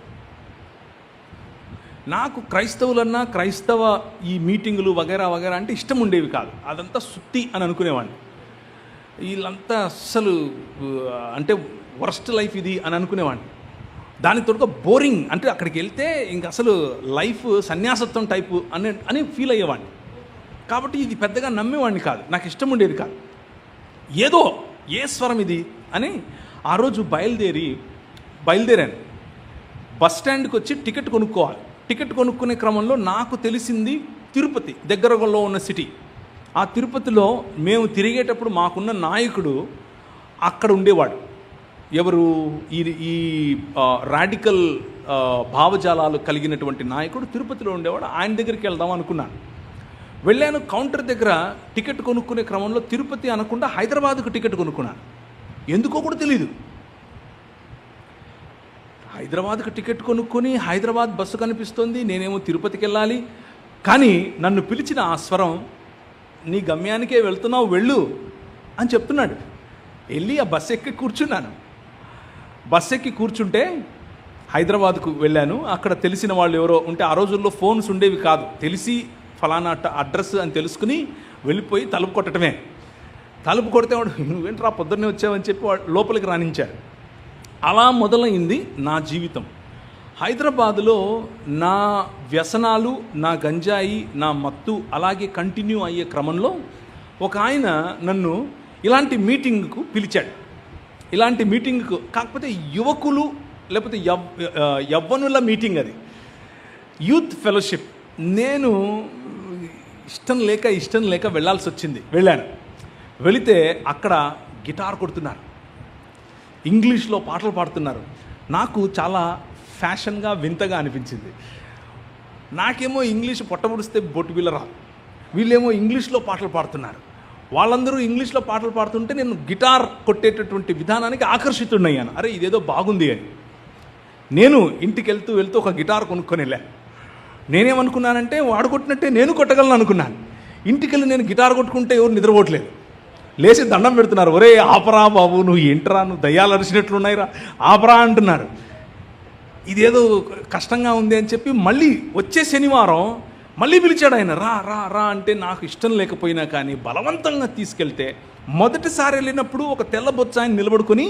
నాకు క్రైస్తవులన్నా క్రైస్తవ ఈ మీటింగులు వగేరా అంటే ఇష్టం ఉండేవి కాదు. అదంతా సుత్తి అని అనుకునేవాడిని. వీళ్ళంతా అస్సలు అంటే వర్స్ట్ లైఫ్ ఇది అని అనుకునేవాడిని. దానికి తోడుగా బోరింగ్, అంటే అక్కడికి వెళ్తే ఇంక అసలు లైఫ్ సన్యాసత్వం టైపు అని ఫీల్ అయ్యేవాడిని. కాబట్టి ఇది పెద్దగా నమ్మేవాడిని కాదు, నాకు ఇష్టం ఉండేది కాదు. ఏదో ఏ స్వరం ఇది అని ఆ రోజు బయలుదేరాను. బస్ స్టాండ్కి వచ్చి టికెట్ కొనుక్కోవాలి. టికెట్ కొనుక్కునే క్రమంలో నాకు తెలిసింది తిరుపతి దగ్గరలో ఉన్న సిటీ. ఆ తిరుపతిలో మేము తిరిగేటప్పుడు మాకున్న నాయకుడు అక్కడ ఉండేవాడు. ఎవరు? ఈ రాడికల్ భావజాలాలు కలిగినటువంటి నాయకుడు తిరుపతిలో ఉండేవాడు. ఆయన దగ్గరికి వెళ్దాం అనుకున్నాను. వెళ్ళాను. కౌంటర్ దగ్గర టికెట్ కొనుక్కునే క్రమంలో తిరుపతి అనకుండా హైదరాబాద్కు టికెట్ కొనుక్కున్నాను. ఎందుకో కూడా తెలీదు. హైదరాబాద్కు టికెట్ కొనుక్కొని హైదరాబాద్ బస్సు కనిపిస్తుంది, నేనేమో తిరుపతికి వెళ్ళాలి. కానీ నన్ను పిలిచిన ఆ స్వరం, నీ గమ్యానికే వెళ్తున్నావు, వెళ్ళు అని చెప్తున్నాడు. వెళ్ళి ఆ బస్సు ఎక్కి కూర్చున్నాను. బస్సు ఎక్కి కూర్చుంటే హైదరాబాద్కు వెళ్ళాను. అక్కడ తెలిసిన వాళ్ళు ఎవరో ఉంటే, ఆ రోజుల్లో ఫోన్స్ ఉండేవి కాదు, తెలిసి ఫలానా అడ్రస్ అని తెలుసుకుని వెళ్ళిపోయి తలుపు కొట్టడమే. తలుపు కొడితే వాడు, నువ్వేంట్రా పొద్దున్నే వచ్చావని చెప్పి వాడు లోపలికి రాణించాడు. అలా మొదలైంది నా జీవితం. హైదరాబాదులో నా వ్యసనాలు, నా గంజాయి, నా మత్తు అలాగే కంటిన్యూ అయ్యే క్రమంలో ఒక ఆయన నన్ను ఇలాంటి మీటింగ్కు పిలిచాడు. ఇలాంటి మీటింగ్కు కాకపోతే యువకులు లేకపోతే యవ్వనుల మీటింగ్, అది యూత్ ఫెలోషిప్. నేను ఇష్టం లేక వెళ్ళాల్సి వచ్చింది. వెళ్ళాను. వెళితే అక్కడ గిటార్ కొడుతున్నారు, ఇంగ్లీష్లో పాటలు పాడుతున్నారు. నాకు చాలా ఫ్యాషన్గా వింతగా అనిపించింది. నాకేమో ఇంగ్లీష్ పొట్టబుడిస్తే బొట్టు బిల్ల రాదు, వీళ్ళేమో ఇంగ్లీష్లో పాటలు పాడుతున్నారు. వాళ్ళందరూ ఇంగ్లీష్లో పాటలు పాడుతుంటే నేను గిటార్ కొట్టేటటువంటి విధానానికి ఆకర్షితున్నయ్యాను. అరే ఇదేదో బాగుంది అని నేను ఇంటికి వెళ్తూ ఒక గిటార్ కొనుక్కొని వెళ్ళాను. నేనేమనుకున్నానంటే వాడు కొట్టినట్టే నేను కొట్టగలను అనుకున్నాను. ఇంటికి వెళ్ళి నేను గిటార్ కొట్టుకుంటే ఎవరు నిద్రపోవట్లేదు, లేచి దండం పెడుతున్నారు. ఒరే ఆపరా బాబు, నువ్వు ఏంట్రా, నువ్వు దయ్యాలు అరిచినట్లున్నాయిరా, ఆపరా అంటున్నారు. ఇదేదో కష్టంగా ఉంది అని చెప్పి మళ్ళీ వచ్చే శనివారం మళ్ళీ పిలిచాడు ఆయన. రా రా రా అంటే నాకు ఇష్టం లేకపోయినా కానీ బలవంతంగా తీసుకెళ్తే, మొదటిసారి వెళ్ళినప్పుడు ఒక తెల్ల బొచ్చ ఆయన నిలబడుకొని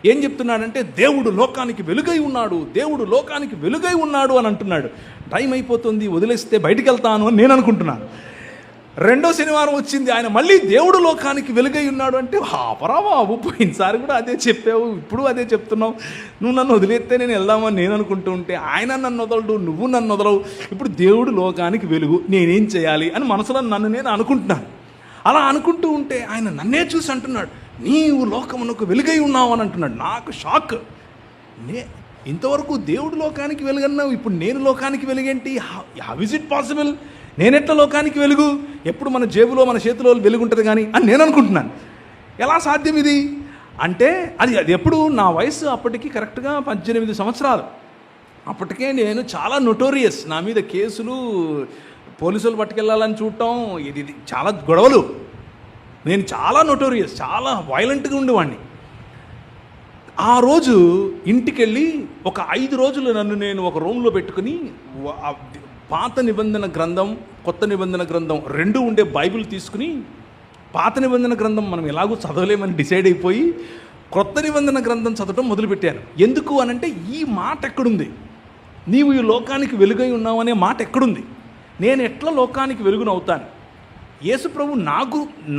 ఏం చెప్తున్నాడంటే, దేవుడు లోకానికి వెలుగై ఉన్నాడు, దేవుడు లోకానికి వెలుగై ఉన్నాడు అని అంటున్నాడు. టైం అయిపోతుంది, వదిలేస్తే బయటికి వెళ్తాను అని నేను అనుకుంటున్నాను. రెండో శనివారం వచ్చింది, ఆయన మళ్ళీ దేవుడు లోకానికి వెలుగై ఉన్నాడు అంటే, ఆపరా బాబు, పోయినసారి కూడా అదే చెప్పావు, ఇప్పుడు అదే చెప్తున్నావు, నువ్వు నన్ను వదిలేస్తే నేను వెళ్దామని నేను అనుకుంటూ ఉంటే ఆయన నన్ను వదలడు, నువ్వు నన్ను వదలవు, ఇప్పుడు దేవుడు లోకానికి వెలుగు, నేనేం చేయాలి అని మనసులో నన్ను నేను అనుకుంటున్నాను. అలా అనుకుంటూ ఉంటే ఆయన నన్నే చూసి అంటున్నాడు, నీవు లోకమునకు వెలుగై ఉన్నావు అని అంటున్నాడు. నాకు షాక్. ఇంతవరకు దేవుడు లోకానికి వెలుగన్నావు, ఇప్పుడు నేను లోకానికి వెలుగేంటి? How is it possible? నేనెట్లా లోకానికి వెలుగు? ఎప్పుడు మన జేబులో మన చేతిలో వెలుగు ఉంటుంది కానీ అని నేను అనుకుంటున్నాను. ఎలా సాధ్యం ఇది అంటే, అది ఎప్పుడు నా వయసు అప్పటికి కరెక్ట్గా 18 సంవత్సరాలు. అప్పటికే నేను చాలా నొటోరియస్, నా మీద కేసులు, పోలీసులు పట్టుకెళ్ళాలని చూడటం, ఇది చాలా గొడవలు. నేను చాలా నొటోరియస్, చాలా వైలెంట్గా ఉండేవాడిని. ఆ రోజు ఇంటికి వెళ్ళి ఒక 5 రోజులు నన్ను నేను ఒక రూమ్లో పెట్టుకుని పాత నిబంధన గ్రంథం, కొత్త నిబంధన గ్రంథం 2 ఉండే బైబిల్ తీసుకుని, పాత నిబంధన గ్రంథం మనం ఎలాగో చదవలేమని డిసైడ్ అయిపోయి కొత్త నిబంధన గ్రంథం చదవటం మొదలుపెట్టాను. ఎందుకు అనంటే, ఈ మాట ఎక్కడుంది? నీవు ఈ లోకానికి వెలుగై ఉన్నావు అనే మాట ఎక్కడుంది? నేను ఎట్లా లోకానికి వెలుగునవుతాను? యేసు ప్రభు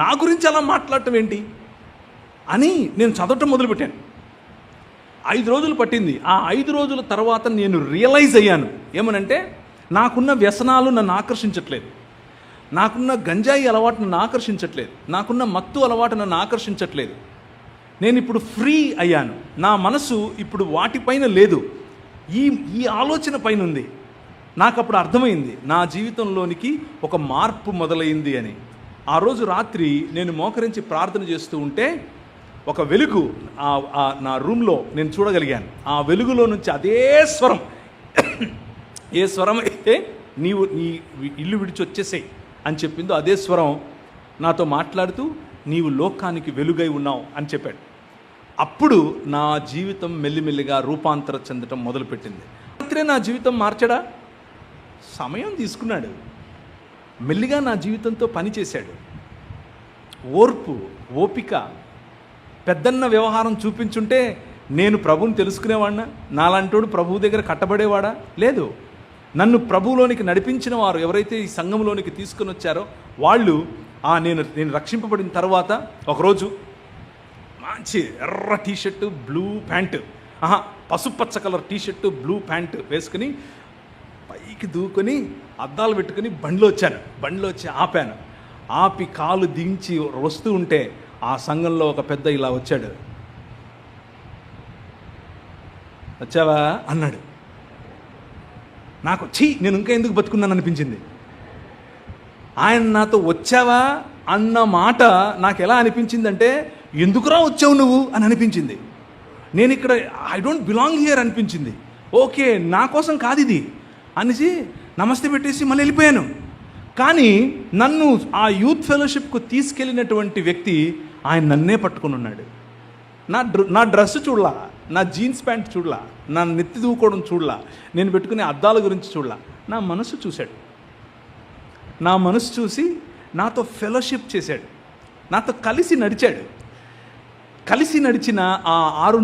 నా గురించి అలా మాట్లాడటం ఏంటి అని నేను చదవటం మొదలుపెట్టాను. 5 రోజులు పట్టింది. ఆ 5 రోజుల తర్వాత నేను రియలైజ్ అయ్యాను ఏమనంటే, నాకున్న వ్యసనాలు నన్ను ఆకర్షించట్లేదు, నాకున్న గంజాయి అలవాటు నన్ను ఆకర్షించట్లేదు, నాకున్న మత్తు అలవాటు నన్ను ఆకర్షించట్లేదు. నేను ఇప్పుడు ఫ్రీ అయ్యాను. నా మనసు ఇప్పుడు వాటిపైన లేదు, ఈ ఆలోచన పైన ఉంది. నాకు అప్పుడు అర్థమైంది నా జీవితంలోనికి ఒక మార్పు మొదలైంది అని. ఆ రోజు రాత్రి నేను మోకరించి ప్రార్థన చేస్తూ ఉంటే ఒక వెలుగు నా రూమ్లో నేను చూడగలిగాను. ఆ వెలుగులో నుంచి అదే స్వరం, ఏ స్వరం అయితే నీ ఇల్లు విడిచి వచ్చేసేయ్ అని చెప్పిందో అదే స్వరం నాతో మాట్లాడుతూ, నీవు లోకానికి వెలుగై ఉన్నావు అని చెప్పాడు. అప్పుడు నా జీవితం మెల్లిమెల్లిగా రూపాంతరం చెందటం మొదలుపెట్టింది. రాత్రే నా జీవితం మార్చడా? సమయం తీసుకున్నాడు, మెల్లిగా నా జీవితంతో పనిచేశాడు. ఓర్పు, ఓపిక. పెద్దన్న వ్యవహారం చూపించుంటే నేను ప్రభువుని తెలుసుకునేవాడినా? నాలాంటోడు ప్రభువు దగ్గర కట్టబడేవాడా? లేదు. నన్ను ప్రభువులోనికి నడిపించిన వారు ఎవరైతే ఈ సంఘంలోనికి తీసుకుని వచ్చారో వాళ్ళు, నేను రక్షింపబడిన తర్వాత ఒకరోజు మంచి ఎర్ర టీషర్టు, బ్లూ ప్యాంటు, పసుపచ్చ కలర్ టీషర్టు, బ్లూ ప్యాంటు వేసుకుని పైకి దూకొని అద్దాలు పెట్టుకుని బండిలో వచ్చి ఆపాను. ఆపి కాలు దించి వస్తూ ఉంటే ఆ సంఘంలో ఒక పెద్ద ఇలా వచ్చాడు. వచ్చావా అన్నాడు. నాకు నేను ఇంకా ఎందుకు బతుకున్నాను అనిపించింది. ఆయన నాతో వచ్చావా అన్న మాట నాకు ఎలా అనిపించిందంటే, ఎందుకురా వచ్చావు నువ్వు అని అనిపించింది. నేను ఇక్కడ ఐ డోంట్ బిలాంగ్ హియర్ అనిపించింది. ఓకే, నా కోసం కాదు ఇది అనేసి నమస్తే పెట్టేసి మళ్ళీ వెళ్ళిపోయాను. కానీ నన్ను ఆ యూత్ ఫెలోషిప్కు తీసుకెళ్ళినటువంటి వ్యక్తి ఆయన నన్నే పట్టుకుని ఉన్నాడు. నా డ్రెస్ చూడలా, నా జీన్స్ ప్యాంట్ చూడలా, నా నెత్తి దూకోవడం చూడలా, నేను పెట్టుకునే అద్దాల గురించి చూడలా, నా మనసు చూశాడు. నా మనసు చూసి నాతో ఫెలోషిప్ చేశాడు, నాతో కలిసి నడిచాడు. కలిసి నడిచిన ఆ 6